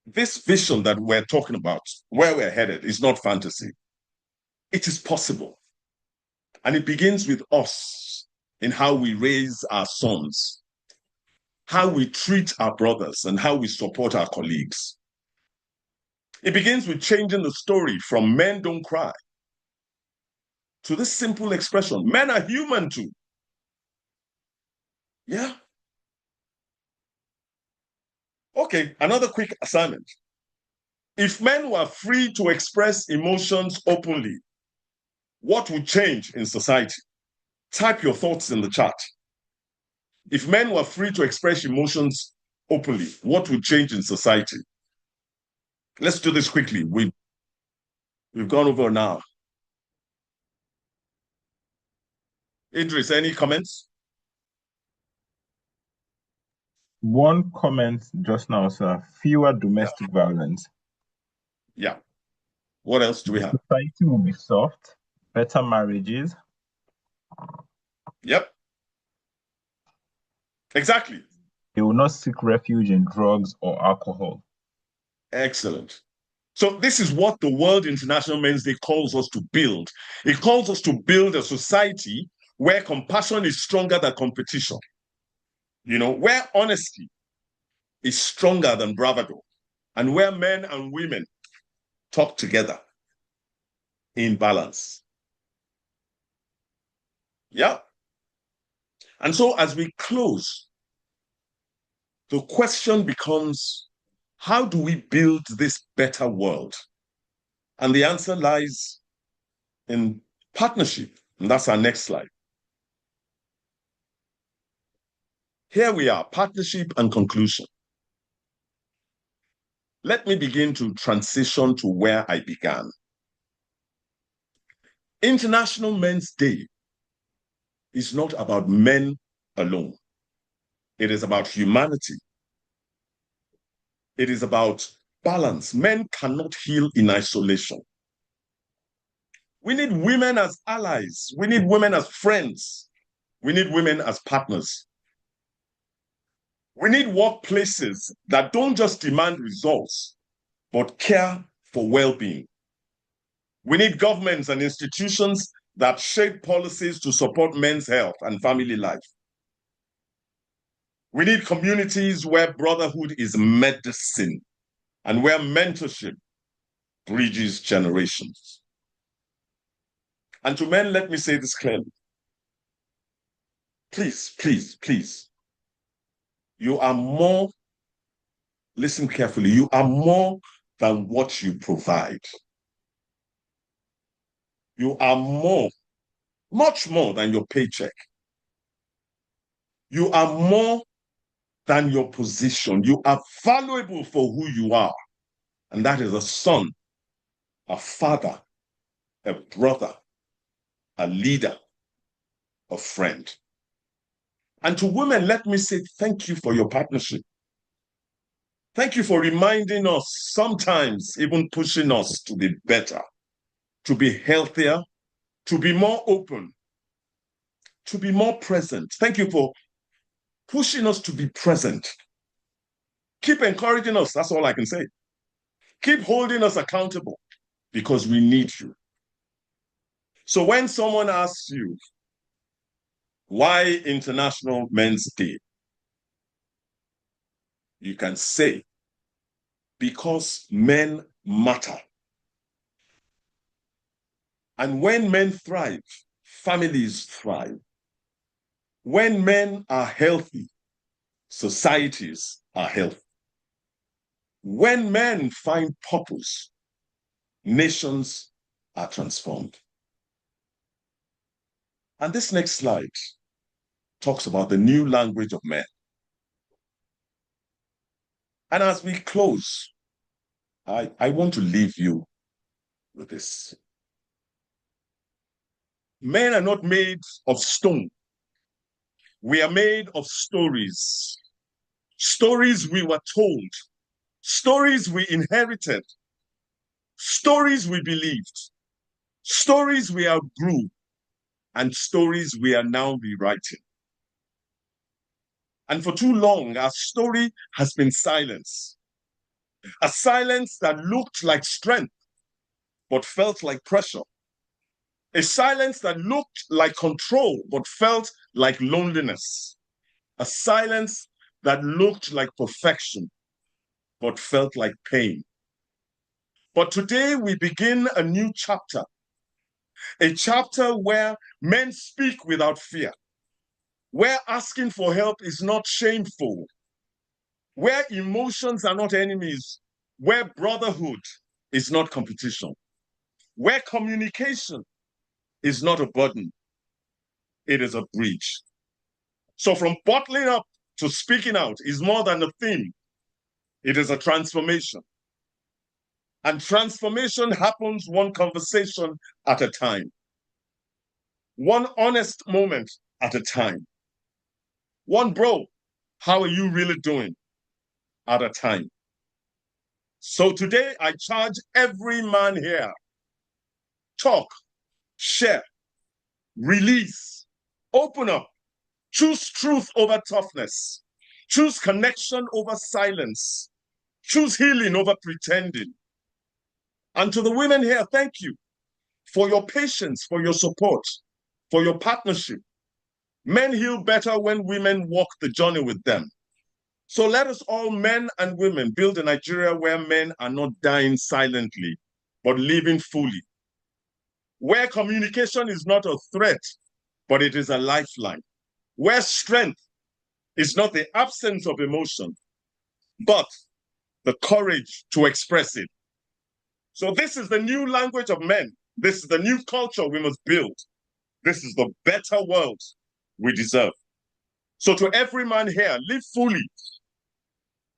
Speaker 2: this vision that we're talking about, where we're headed, is not fantasy. It is possible. And it begins with us in how we raise our sons, how we treat our brothers, and how we support our colleagues. It begins with changing the story from men don't cry to this simple expression, men are human too. Yeah. Okay, another quick assignment. If men were free to express emotions openly, what would change in society? Type your thoughts in the chat. If men were free to express emotions openly, what would change in society? Let's do this quickly. We've gone over an hour. Idris, any comments?
Speaker 1: One comment just now, sir. Fewer domestic violence.
Speaker 2: Yeah. What else do we have?
Speaker 1: Society will be soft. Better marriages.
Speaker 2: Yep. Exactly.
Speaker 1: They will not seek refuge in drugs or alcohol.
Speaker 2: Excellent. So this is what the World International Men's Day calls us to build. It calls us to build a society where compassion is stronger than competition. Where honesty is stronger than bravado, and where men and women talk together in balance. Yeah. And so as we close, the question becomes, how do we build this better world? And the answer lies in partnership. And that's our next slide. Here we are, partnership and conclusion. Let me begin to transition to where I began. International Men's Day is not about men alone. It is about humanity. It is about balance. Men cannot heal in isolation. We need women as allies. We need women as friends. We need women as partners. We need workplaces that don't just demand results, but care for well-being. We need governments and institutions that shape policies to support men's health and family life. We need communities where brotherhood is medicine and where mentorship bridges generations. And to men, let me say this clearly. Please, please, please. You are more, listen carefully, you are more than what you provide. You are more, much more than your paycheck. You are more than your position. You are valuable for who you are. And that is a son, a father, a brother, a leader, a friend. And to women, let me say thank you for your partnership. Thank you for reminding us, sometimes even pushing us to be better, to be healthier, to be more open, to be more present. Thank you for pushing us to be present. Keep encouraging us. That's all I can say. Keep holding us accountable because we need you. So when someone asks you, why International Men's Day? You can say, because men matter. And when men thrive, families thrive. When men are healthy, societies are healthy. When men find purpose, nations are transformed. And this next slide talks about the new language of men. And as we close, I want to leave you with this. Men are not made of stone. We are made of stories. Stories we were told. Stories we inherited. Stories we believed. Stories we outgrew. And stories we are now rewriting. And for too long, our story has been silence. A silence that looked like strength, but felt like pressure. A silence that looked like control, but felt like loneliness. A silence that looked like perfection, but felt like pain. But today we begin a new chapter, a chapter where men speak without fear, where asking for help is not shameful, where emotions are not enemies, where brotherhood is not competition, where communication is not a burden, it is a bridge. So from bottling up to speaking out is more than a theme. It is a transformation. And transformation happens one conversation at a time, one honest moment at a time, one bro, how are you really doing at a time. So today I charge every man here, talk, share, release, open up, choose truth over toughness, choose connection over silence, choose healing over pretending. And to the women here, thank you for your patience, for your support, for your partnership. Men heal better when women walk the journey with them. So let us all, men and women, build a Nigeria where men are not dying silently, but living fully. Where communication is not a threat, but it is a lifeline. Where strength is not the absence of emotion, but the courage to express it. So this is the new language of men. This is the new culture we must build. This is the better world we deserve. So to every man here, live fully,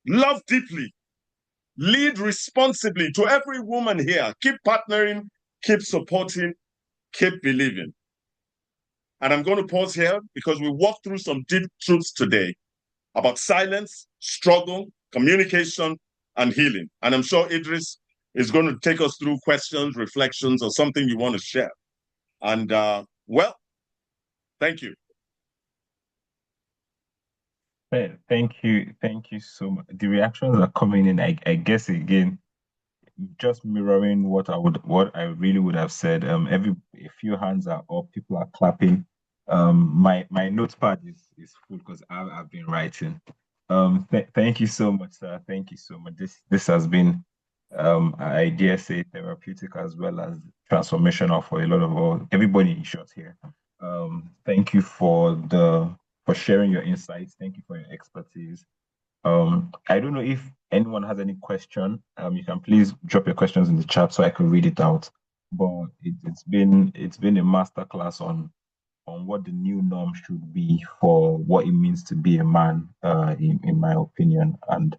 Speaker 2: love deeply, lead responsibly. To every woman here, keep partnering, keep supporting, keep believing. And I'm going to pause here because we walked through some deep truths today about silence, struggle, communication, and healing. And I'm sure Idris is going to take us through questions, reflections, or something you want to share. And well, thank you.
Speaker 1: Thank you so much. The reactions are coming in. I guess again, just mirroring what I really would have said. A few hands are up, people are clapping. My notepad is full because I've been writing. Thank you so much, sir. Thank you so much. This has been I dare say therapeutic as well as transformational for a lot of everybody in short here. Thank you for sharing your insights. Thank you for your expertise. I don't know if anyone has any question. You can please drop your questions in the chat so I can read it out. But it's been a masterclass on what the new norm should be for what it means to be a man, in my opinion, and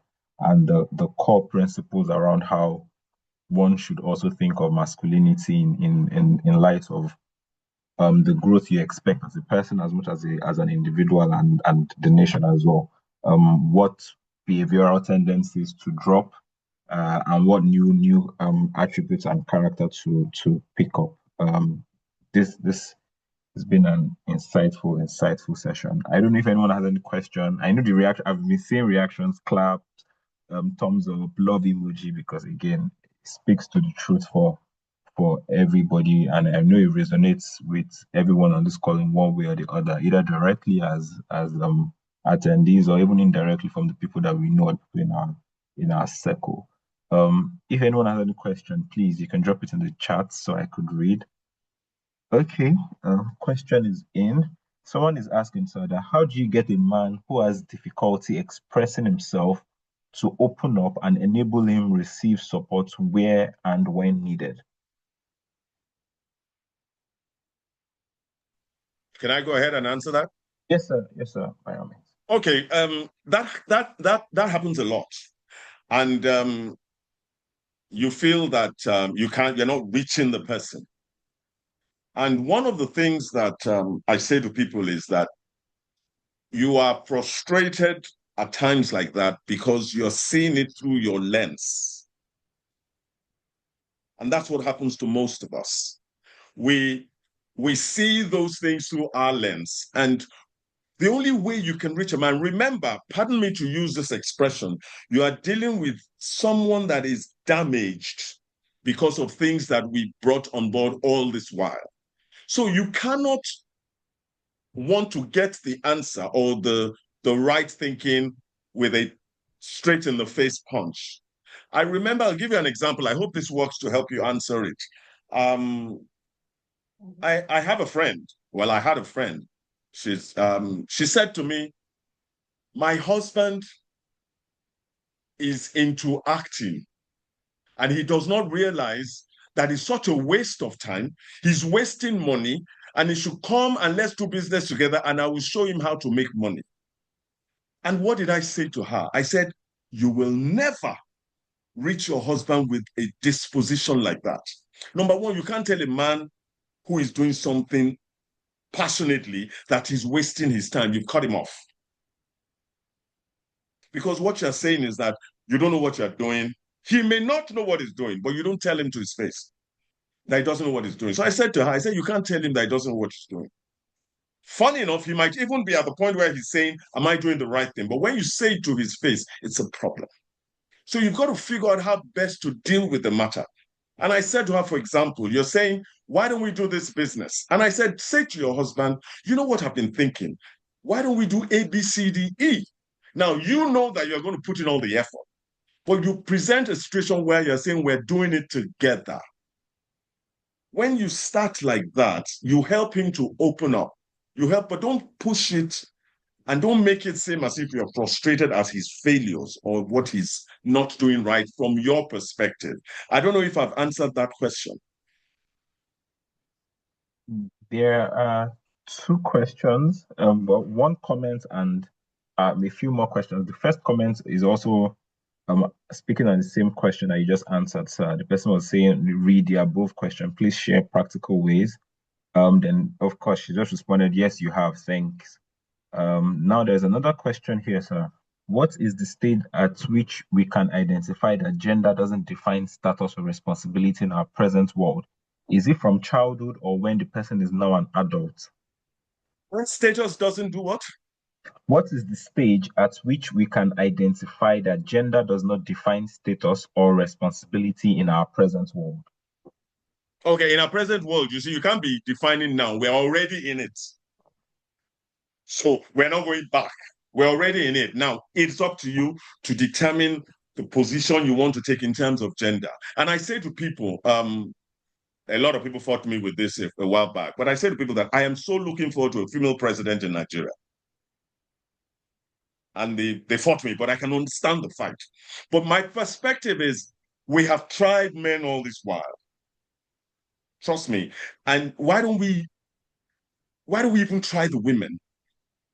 Speaker 1: the core principles around how one should also think of masculinity in light of the growth you expect as a person as much as an individual and the nation as well. What behavioral tendencies to drop, and what new attributes and character to pick up. This has been an insightful session. I don't know if anyone has any question. I know the reaction. I've been seeing reactions, clap, thumbs up, love emoji, because again, it speaks to the truth for everybody, and I know it resonates with everyone on this call in one way or the other, either directly as attendees or even indirectly from the people that we know in our circle. If anyone has any question, please you can drop it in the chat so I could read. Okay, question is in. Someone is asking, Sada, how do you get a man who has difficulty expressing himself to open up and enable him receive support where and when needed?
Speaker 2: Can I go ahead and answer that?
Speaker 1: Yes, sir. Yes, sir. By all means.
Speaker 2: Okay. That happens a lot, and you feel that you're not reaching the person. And one of the things that I say to people is that you are frustrated at times like that because you're seeing it through your lens. And that's what happens to most of us. We see those things through our lens. And the only way you can reach a man, remember, pardon me to use this expression, you are dealing with someone that is damaged because of things that we brought on board all this while. So you cannot want to get the answer or the right thinking with a straight in the face punch. I remember, I'll give you an example. I hope this works to help you answer it. I have a friend. Well, I had a friend, She said to me, my husband is into acting and he does not realize that it's such a waste of time. He's wasting money and he should come and let's do business together and I will show him how to make money. And what did I say to her? I said, you will never reach your husband with a disposition like that. Number one, you can't tell a man who is doing something passionately that he's wasting his time. You've cut him off. Because what you're saying is that you don't know what you're doing. He may not know what he's doing, but you don't tell him to his face that he doesn't know what he's doing. So I said to her, I said, you can't tell him that he doesn't know what he's doing. Funny enough, he might even be at the point where he's saying, am I doing the right thing? But when you say it to his face, it's a problem. So you've got to figure out how best to deal with the matter. And I said to her, for example, you're saying, why don't we do this business? And I said, say to your husband, you know what I've been thinking? Why don't we do A, B, C, D, E? Now, you know that you're going to put in all the effort, but you present a situation where you're saying we're doing it together. When you start like that, you help him to open up. You help, but don't push it and don't make it seem as if you're frustrated at his failures or what he's not doing right from your perspective. I don't know if I've answered that question.
Speaker 1: There are two questions, but one comment and a few more questions. The first comment is also speaking on the same question that you just answered, sir. The person was saying, read the above question, please share practical ways. Then, of course, she just responded, yes, you have, thanks. Now there's another question here, sir. What is the stage at which we can identify that gender doesn't define status or responsibility in our present world? Is it from childhood or when the person is now an adult?
Speaker 2: When status doesn't do what?
Speaker 1: What is the stage at which we can identify that gender does not define status or responsibility in our present world?
Speaker 2: Okay, in our present world, you see, you can't be defining now. We're already in it. So we're not going back. We're already in it. Now, it's up to you to determine the position you want to take in terms of gender. And I say to people, a lot of people fought me with this a while back, but I say to people that I am so looking forward to a female president in Nigeria. And they fought me, but I can understand the fight. But my perspective is we have tried men all this while. Trust me. And why don't we even try the women?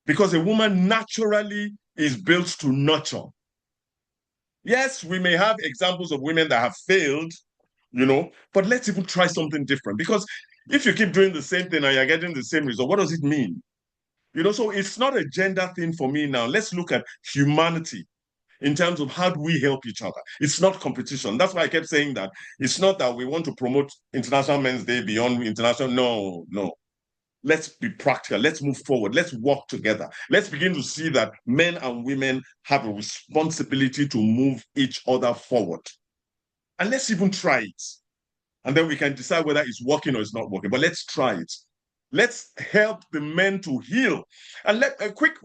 Speaker 2: Because a woman naturally is built to nurture. Yes, we may have examples of women that have failed, but let's even try something different. Because if you keep doing the same thing and you're getting the same result, what does it mean? So it's not a gender thing for me now. Let's look at humanity in terms of how do we help each other. It's not competition. That's why I kept saying that. It's not that we want to promote International Men's Day beyond international. No. Let's be practical. Let's move forward. Let's work together. Let's begin to see that men and women have a responsibility to move each other forward. And let's even try it. And then we can decide whether it's working or it's not working. But let's try it. Let's help the men to heal. And a quick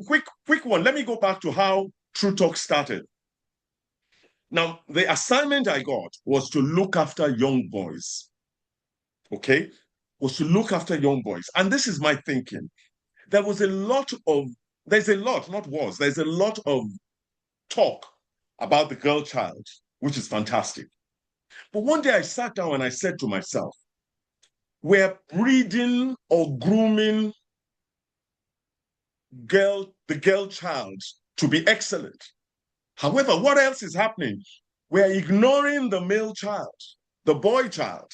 Speaker 2: one. Let me go back to how True Talk started. Now, the assignment I got was to look after young boys. Okay? Was to look after young boys. And this is my thinking. There's a lot of talk about the girl child, which is fantastic. But one day I sat down and I said to myself, we're breeding or grooming the girl child to be excellent. However, what else is happening? We're ignoring the male child, the boy child.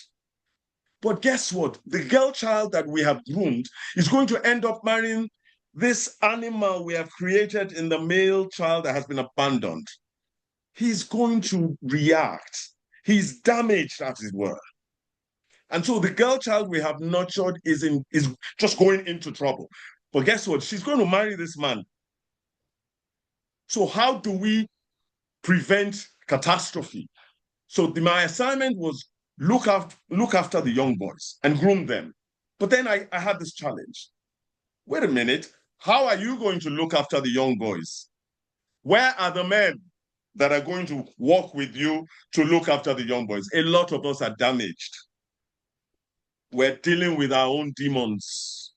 Speaker 2: But guess what? The girl child that we have groomed is going to end up marrying this animal we have created in the male child that has been abandoned. He's going to react. He's damaged, as it were. And so the girl child we have nurtured is just going into trouble. But guess what? She's going to marry this man. So how do we prevent catastrophe? So my assignment was look after the young boys and groom them. But then I had this challenge. Wait a minute. How are you going to look after the young boys? Where are the men that are going to work with you to look after the young boys? A lot of us are damaged. We're dealing with our own demons.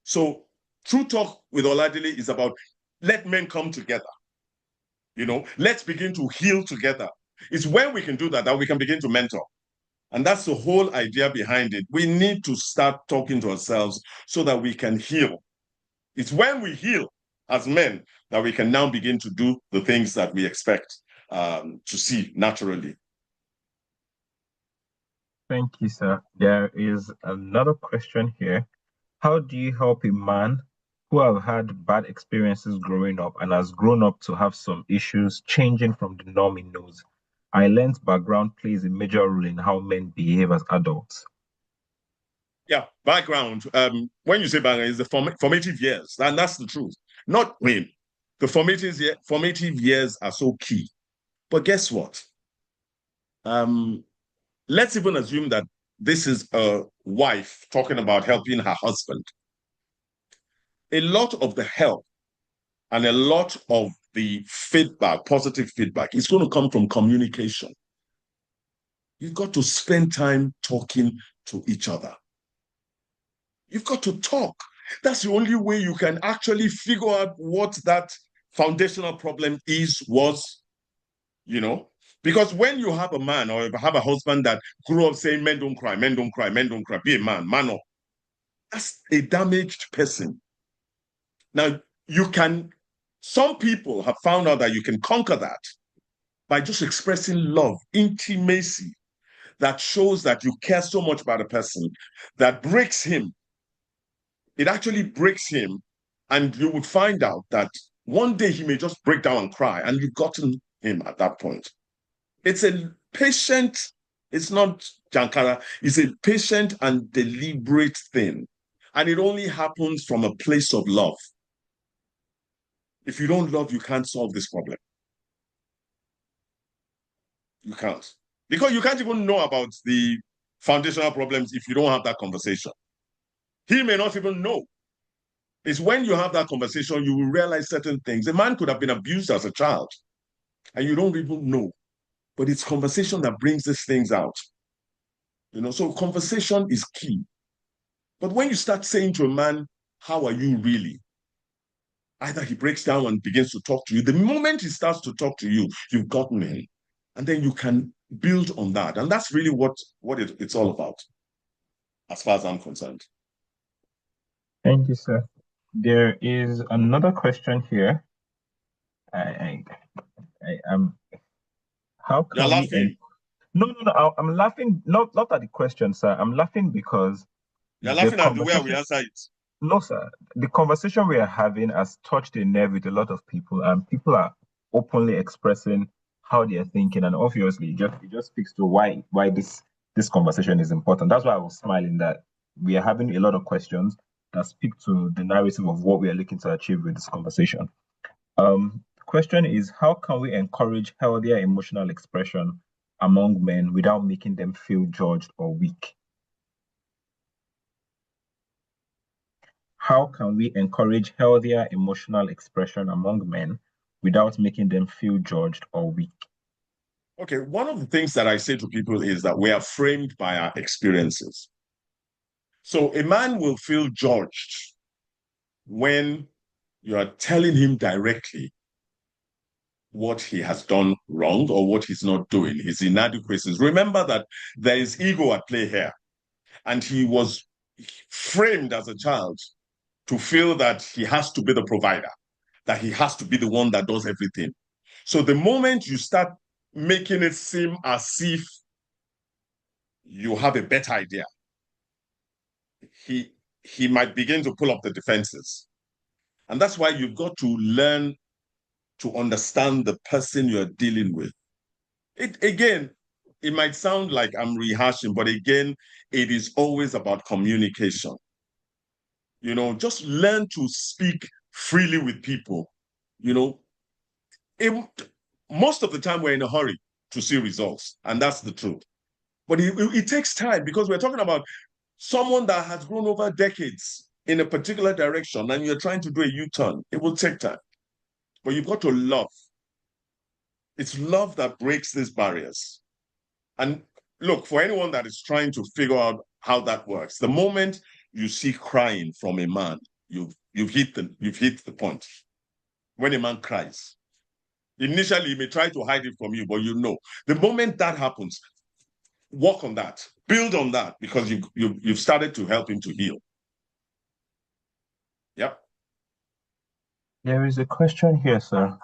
Speaker 2: So True Talk with Oladile is about let men come together. Let's begin to heal together. It's when we can do that we can begin to mentor. And that's the whole idea behind it. We need to start talking to ourselves so that we can heal. It's when we heal as men that we can now begin to do the things that we expect to see naturally.
Speaker 1: Thank you, sir. There is another question here. How do you help a man who have had bad experiences growing up and has grown up to have some issues changing from the norm he knows? I learned background plays a major role in how men behave as adults.
Speaker 2: Yeah, background. When you say background, it's the formative years, and that's the truth. Not when the formative years are so key. But guess what? Let's even assume that this is a wife talking about helping her husband. A lot of the help and a lot of the feedback, positive feedback, is going to come from communication. You've got to spend time talking to each other. You've got to talk. That's the only way you can actually figure out what that foundational problem was, Because when you have a man or have a husband that grew up saying, men don't cry, men don't cry, men don't cry, be a man up, that's a damaged person. Now, some people have found out that you can conquer that by just expressing love, intimacy, that shows that you care so much about a person, that breaks him. It actually breaks him, and you would find out that one day he may just break down and cry, and you've gotten him at that point. It's a patient, it's not Jankara, it's a patient and deliberate thing. And it only happens from a place of love. If you don't love, you can't solve this problem. You can't. Because you can't even know about the foundational problems if you don't have that conversation. He may not even know. It's when you have that conversation, you will realize certain things. A man could have been abused as a child, and you don't even know. But it's conversation that brings these things out. So conversation is key. But when you start saying to a man, how are you really? Either he breaks down and begins to talk to you. The moment he starts to talk to you, you've gotten him. And then you can build on that. And that's really what it's all about, as far as I'm concerned.
Speaker 1: Thank you, sir. There is another question here. I am. How
Speaker 2: You're
Speaker 1: can we?
Speaker 2: laughing.
Speaker 1: No, no, no. I'm laughing not at the question, sir. I'm laughing because
Speaker 2: You're
Speaker 1: the
Speaker 2: laughing at the way we
Speaker 1: conversation.
Speaker 2: answer it.
Speaker 1: No, sir. The conversation we are having has touched a nerve with a lot of people, and people are openly expressing how they are thinking, and obviously, it just speaks to why this conversation is important. That's why I was smiling that we are having a lot of questions that speak to the narrative of what we are looking to achieve with this conversation. The question is, how can we encourage healthier emotional expression among men without making them feel judged or weak? How can we encourage healthier emotional expression among men without making them feel judged or weak?
Speaker 2: Okay, one of the things that I say to people is that we are framed by our experiences. So a man will feel judged when you are telling him directly what he has done wrong or what he's not doing, his inadequacies. Remember that there is ego at play here. And he was framed as a child to feel that he has to be the provider, that he has to be the one that does everything. So the moment you start making it seem as if you have a better idea, he might begin to pull up the defenses. And that's why you've got to learn to understand the person you're dealing with. It might sound like I'm rehashing, but again, it is always about communication. Just learn to speak freely with people. You know, most of the time we're in a hurry to see results, and that's the truth. But it takes time because we're talking about someone that has grown over decades in a particular direction, and you're trying to do a U-turn. It will take time. But you've got to love. It's love that breaks these barriers. And look, for anyone that is trying to figure out how that works, the moment you see crying from a man, you've hit the point. When a man cries, initially he may try to hide it from you, but you know the moment that happens, work on that, build on that, because you've started to help him to heal. Yep.
Speaker 1: There is a question here, sir.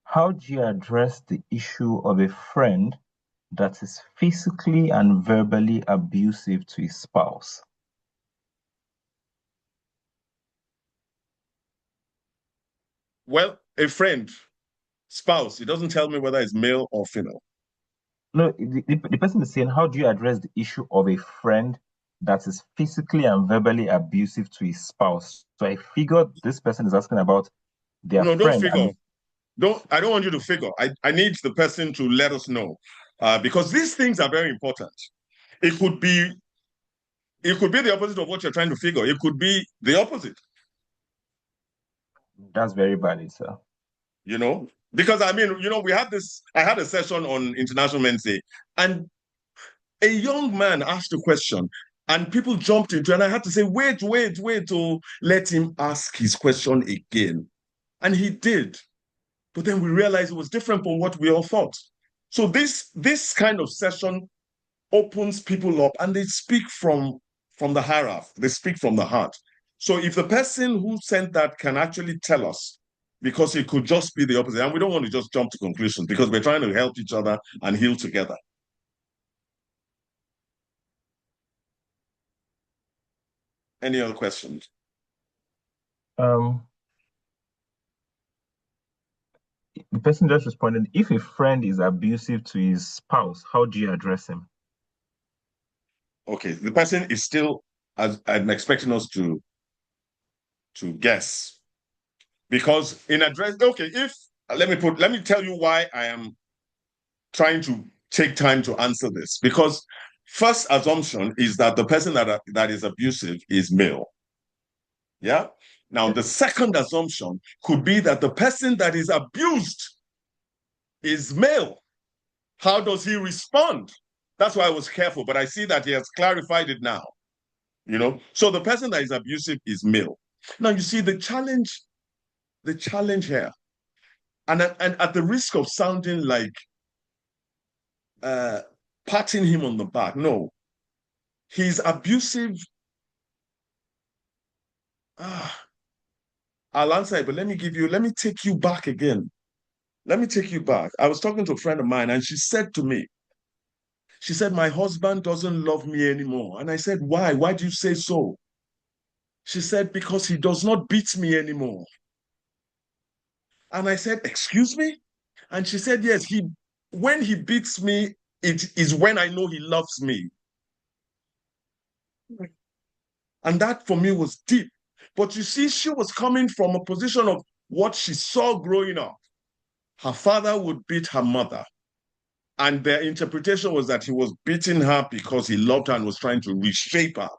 Speaker 1: How do you address the issue of a friend that is physically and verbally abusive to his spouse?
Speaker 2: Well, a friend, spouse, it doesn't tell me whether it's male or female.
Speaker 1: No, the person is saying, how do you address the issue of a friend that is physically and verbally abusive to his spouse? So I figured this person is asking about their
Speaker 2: No, don't
Speaker 1: friend.
Speaker 2: figure. I don't want you to figure. I need the person to let us know, because these things are very important. It could be the opposite of what you're trying to figure. It could be the opposite.
Speaker 1: That's very valid, sir.
Speaker 2: Because I had a session on International Men's Day, and a young man asked a question, and people jumped into it, and I had to say, wait, to let him ask his question again. And he did. But then we realized it was different from what we all thought. So this kind of session opens people up, and they speak from the heart. They speak from the heart. So if the person who sent that can actually tell us, because it could just be the opposite, and we don't want to just jump to conclusions, because we're trying to help each other and heal together. Any other questions?
Speaker 1: The person just responded, if a friend is abusive to his spouse, how do you address him?
Speaker 2: Okay, the person is still, as I'm expecting us to guess. Because in address, okay, let me tell you why I am trying to take time to answer this. Because first assumption is that the person that is abusive is male. Yeah. Now, the second assumption could be that the person that is abused is male. How does he respond? That's why I was careful, but I see that he has clarified it now. So the person that is abusive is male. Now, you see the challenge here, and at the risk of sounding like patting him on the back, no, he's abusive. I'll answer it, but let me take you back again. Let me take you back. I was talking to a friend of mine, and she said to me, my husband doesn't love me anymore. And I said, why? Why do you say so? She said, because he does not beat me anymore. And I said, excuse me? And she said, yes, when he beats me, it is when I know he loves me. And that for me was deep. But you see, she was coming from a position of what she saw growing up. Her father would beat her mother. And their interpretation was that he was beating her because he loved her and was trying to reshape her.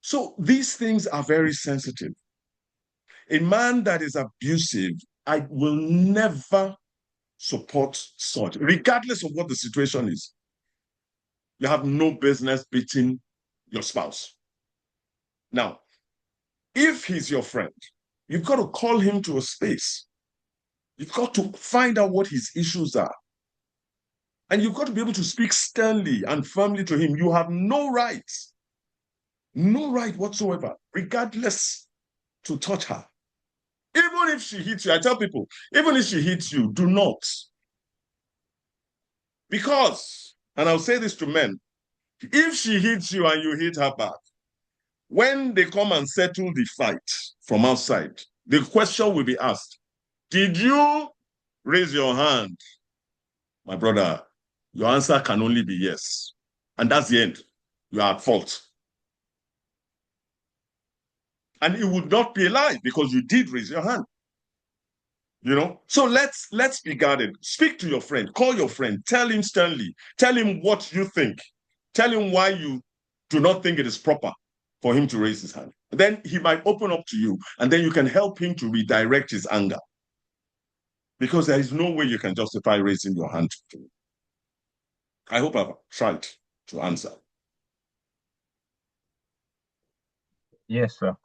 Speaker 2: So these things are very sensitive. A man that is abusive, I will never support such, regardless of what the situation is. You have no business beating your spouse. Now, if he's your friend, you've got to call him to a space. You've got to find out what his issues are. And you've got to be able to speak sternly and firmly to him. You have no right whatsoever, regardless, to touch her. Even if she hits you, I tell people, even if she hits you, do not. Because, and I'll say this to men, if she hits you and you hit her back, when they come and settle the fight from outside, the question will be asked, did you raise your hand? My brother, your answer can only be yes. And that's the end. You are at fault. And it would not be a lie because you did raise your hand. So let's be guarded. Speak to your friend, call your friend, tell him sternly, tell him what you think, tell him why you do not think it is proper for him to raise his hand. Then he might open up to you, and then you can help him to redirect his anger. Because there is no way you can justify raising your hand to him. I hope I've tried to answer.
Speaker 1: Yes, sir.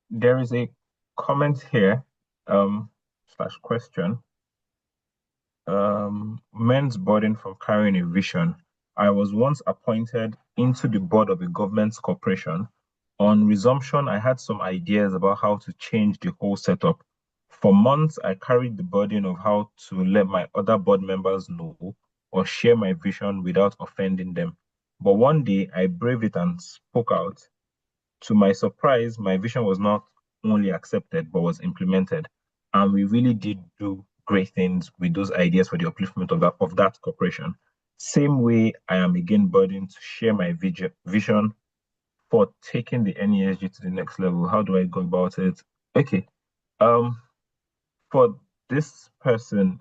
Speaker 1: There is a comment here, slash question. Men's burden from carrying a vision. I was once appointed into the board of a government corporation. On resumption, I had some ideas about how to change the whole setup. For months, I carried the burden of how to let my other board members know or share my vision without offending them. But one day, I braved it and spoke out. To my surprise, my vision was not only accepted, but was implemented. And we really did do great things with those ideas for the upliftment of that corporation. Same way, I am again burdened to share my vision for taking the NESG to the next level. How do I go about it? Okay. Um, for this person,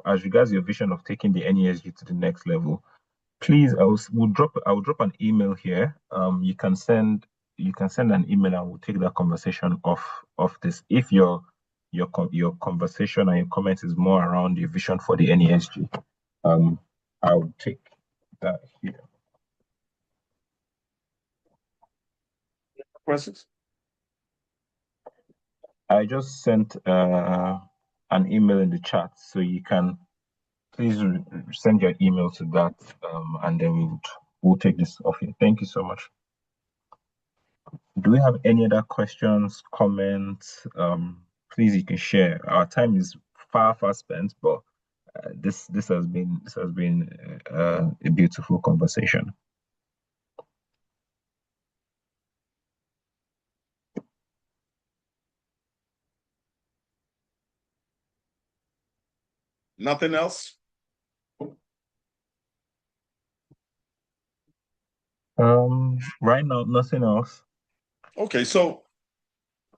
Speaker 1: as regards your vision of taking the NESG to the next level, please, I will drop an email here. You can send an email and we'll take that conversation off this. If your conversation and your comment is more around your vision for the NESG, I'll take that here.
Speaker 2: Questions?
Speaker 1: I just sent an email in the chat, so you can please send your email to that, and then we'll take this off here. Thank you so much. Do we have any other questions, comments? Please, you can share. Our time is far spent, but this has been a beautiful conversation.
Speaker 2: Nothing else?
Speaker 1: Right now, nothing else.
Speaker 2: Okay, so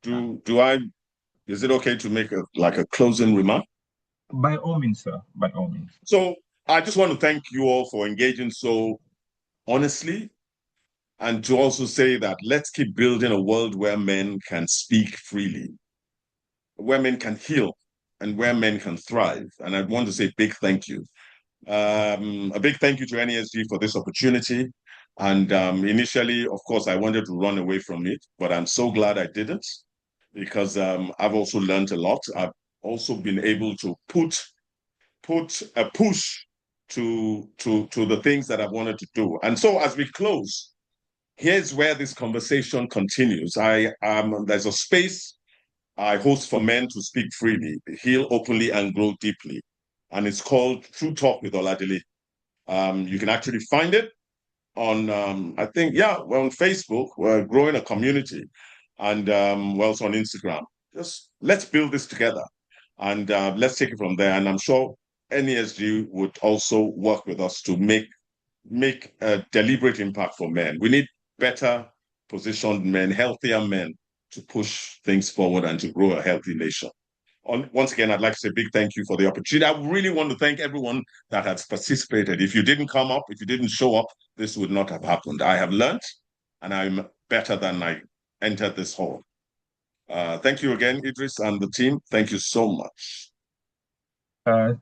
Speaker 2: is it okay to make a closing remark?
Speaker 1: By all means, sir. By all means.
Speaker 2: So I just want to thank you all for engaging so honestly, and to also say that let's keep building a world where men can speak freely, where men can heal, and where men can thrive. And I want to say big thank you. A big thank you to NESG for this opportunity. And initially, of course, I wanted to run away from it, but I'm so glad I didn't, because I've also learned a lot. I've also been able to put a push to the things that I wanted to do. And so as we close, here's where this conversation continues. There's a space I host for men to speak freely, heal openly, and grow deeply. And it's called True Talk with Oladile. You can actually find it on, I think, yeah, we're on Facebook. We're growing a community. And we're also on Instagram. Just let's build this together. And let's take it from there. And I'm sure NESG would also work with us to make a deliberate impact for men. We need better positioned men, healthier men to push things forward and to grow a healthy nation. Once again, I'd like to say a big thank you for the opportunity. I really want to thank everyone that has participated. If you didn't come up, if you didn't show up, this would not have happened. I have learned, and I'm better than I entered this hall. Thank you again, Idris and the team. Thank you so much.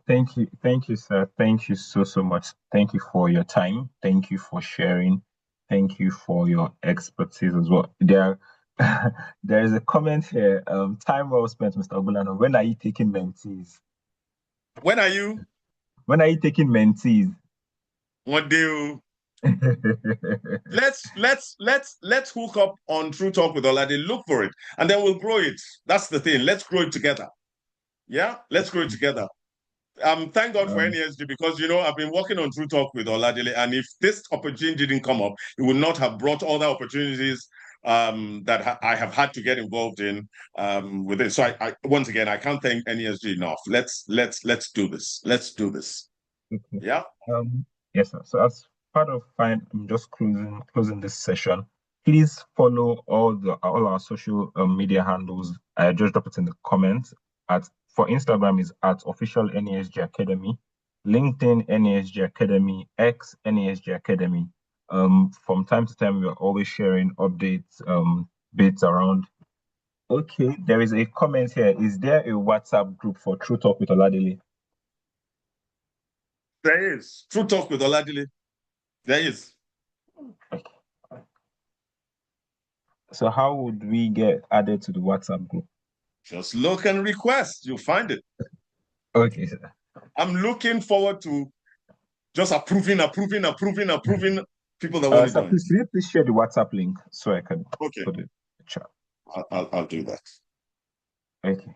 Speaker 1: Thank you, sir. Thank you so much. Thank you for your time. Thank you for sharing. Thank you for your expertise as well. There is a comment here. Time well spent, Mr. Ogulano. When are you taking mentees?
Speaker 2: When are you?
Speaker 1: When are you taking mentees?
Speaker 2: What do? Let's hook up on True Talk with Olade. Look for it, and then we'll grow it. That's the thing. Let's grow it together. Yeah, let's grow it together. Thank God for NESG, because I've been working on True Talk with Oladile, and if this opportunity didn't come up, it would not have brought other opportunities that I have had to get involved in with it. So I once again, I can't thank NESG enough. Let's do this. Let's do this.
Speaker 1: Okay.
Speaker 2: Yeah.
Speaker 1: Yes, sir. So as part of fine, I'm just closing this session. Please follow all our social media handles. I just dropped it in the comments. For Instagram is at official NESG Academy, LinkedIn NESG Academy, X NESG Academy. From time to time, we are always sharing updates, bits around. Okay, there is a comment here. Is there a WhatsApp group for True Talk with Oladile?
Speaker 2: There is. True Talk with Oladile. There is.
Speaker 1: Okay. So how would we get added to the WhatsApp group?
Speaker 2: Just look and request. You'll find it.
Speaker 1: Okay, sir.
Speaker 2: I'm looking forward to just approving people that want to
Speaker 1: Sir,
Speaker 2: join.
Speaker 1: please, can you please share the WhatsApp link so I can put it in the chat?
Speaker 2: I'll do that.
Speaker 1: Okay.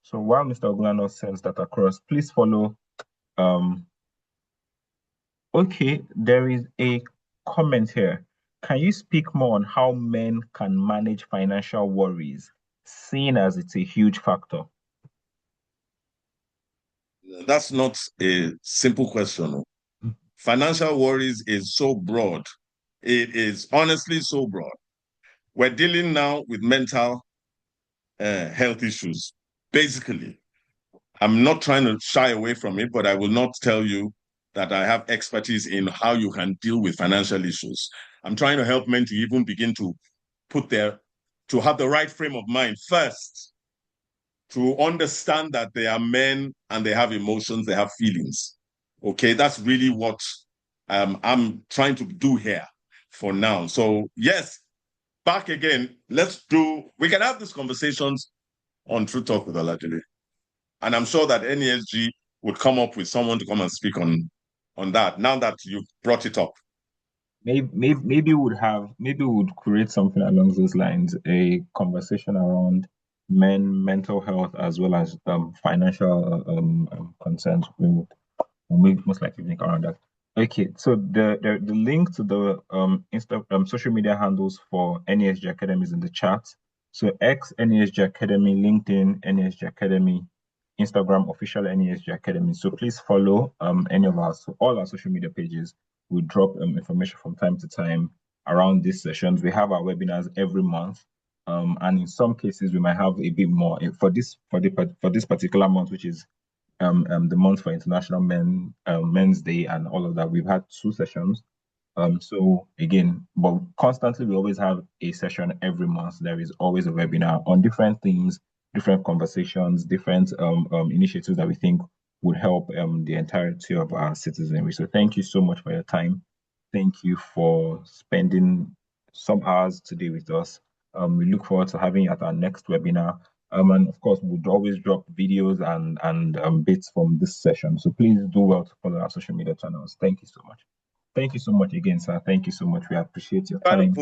Speaker 1: So while Mr. Ogulano sends that across, please follow. Okay, there is a comment here. Can you speak more on how men can manage financial worries, seeing as it's a huge factor?
Speaker 2: That's not a simple question. Financial worries is so broad. It is honestly so broad. We're dealing now with mental health issues. Basically, I'm not trying to shy away from it, but I will not tell you that I have expertise in how you can deal with financial issues. I'm trying to help men to even begin to to have the right frame of mind first, to understand that they are men and they have emotions, they have feelings. Okay, that's really what I'm trying to do here for now. So yes, back again, we can have these conversations on True Talk with Olajide. And I'm sure that NESG would come up with someone to come and speak on that, now that you've brought it up.
Speaker 1: Maybe we would create something along those lines, a conversation around mental health as well as financial concerns. We most likely think around that. Okay, so the link to the social media handles for NESG Academy is in the chat. So X NESG Academy, LinkedIn NESG Academy, Instagram official NESG Academy. So please follow any of all our social media pages. We drop information from time to time around these sessions. We have our webinars every month. And in some cases we might have a bit more for this particular month, which is the month for International Men's Day and all of that. We've had 2 sessions. So again, but constantly we always have a session every month. There is always a webinar on different themes, different conversations, different initiatives that we think would help the entirety of our citizenry. So thank you so much for your time. Thank you for spending some hours today with us. We look forward to having you at our next webinar. And of course, we'll always drop videos and bits from this session. So please do well to follow our social media channels. Thank you so much. Thank you so much again, sir. Thank you so much. We appreciate your time.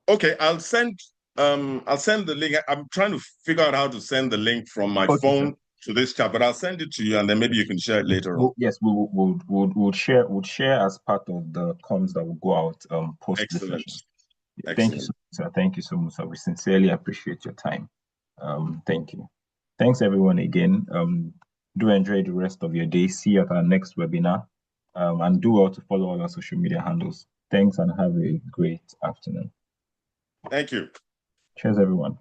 Speaker 2: Okay, I'll send the link. I'm trying to figure out how to send the link from my phone to this chat, but I'll send it to you and then maybe you can share it later on.
Speaker 1: Yes, we'll share as part of the comms that will go out post this session. Thank you so much, sir. Thank you so much, sir. We sincerely appreciate your time. Thank you. Thanks everyone again. Do enjoy the rest of your day. See you at our next webinar. And do well to follow all our social media handles. Thanks and have a great afternoon.
Speaker 2: Thank you.
Speaker 1: Cheers, everyone.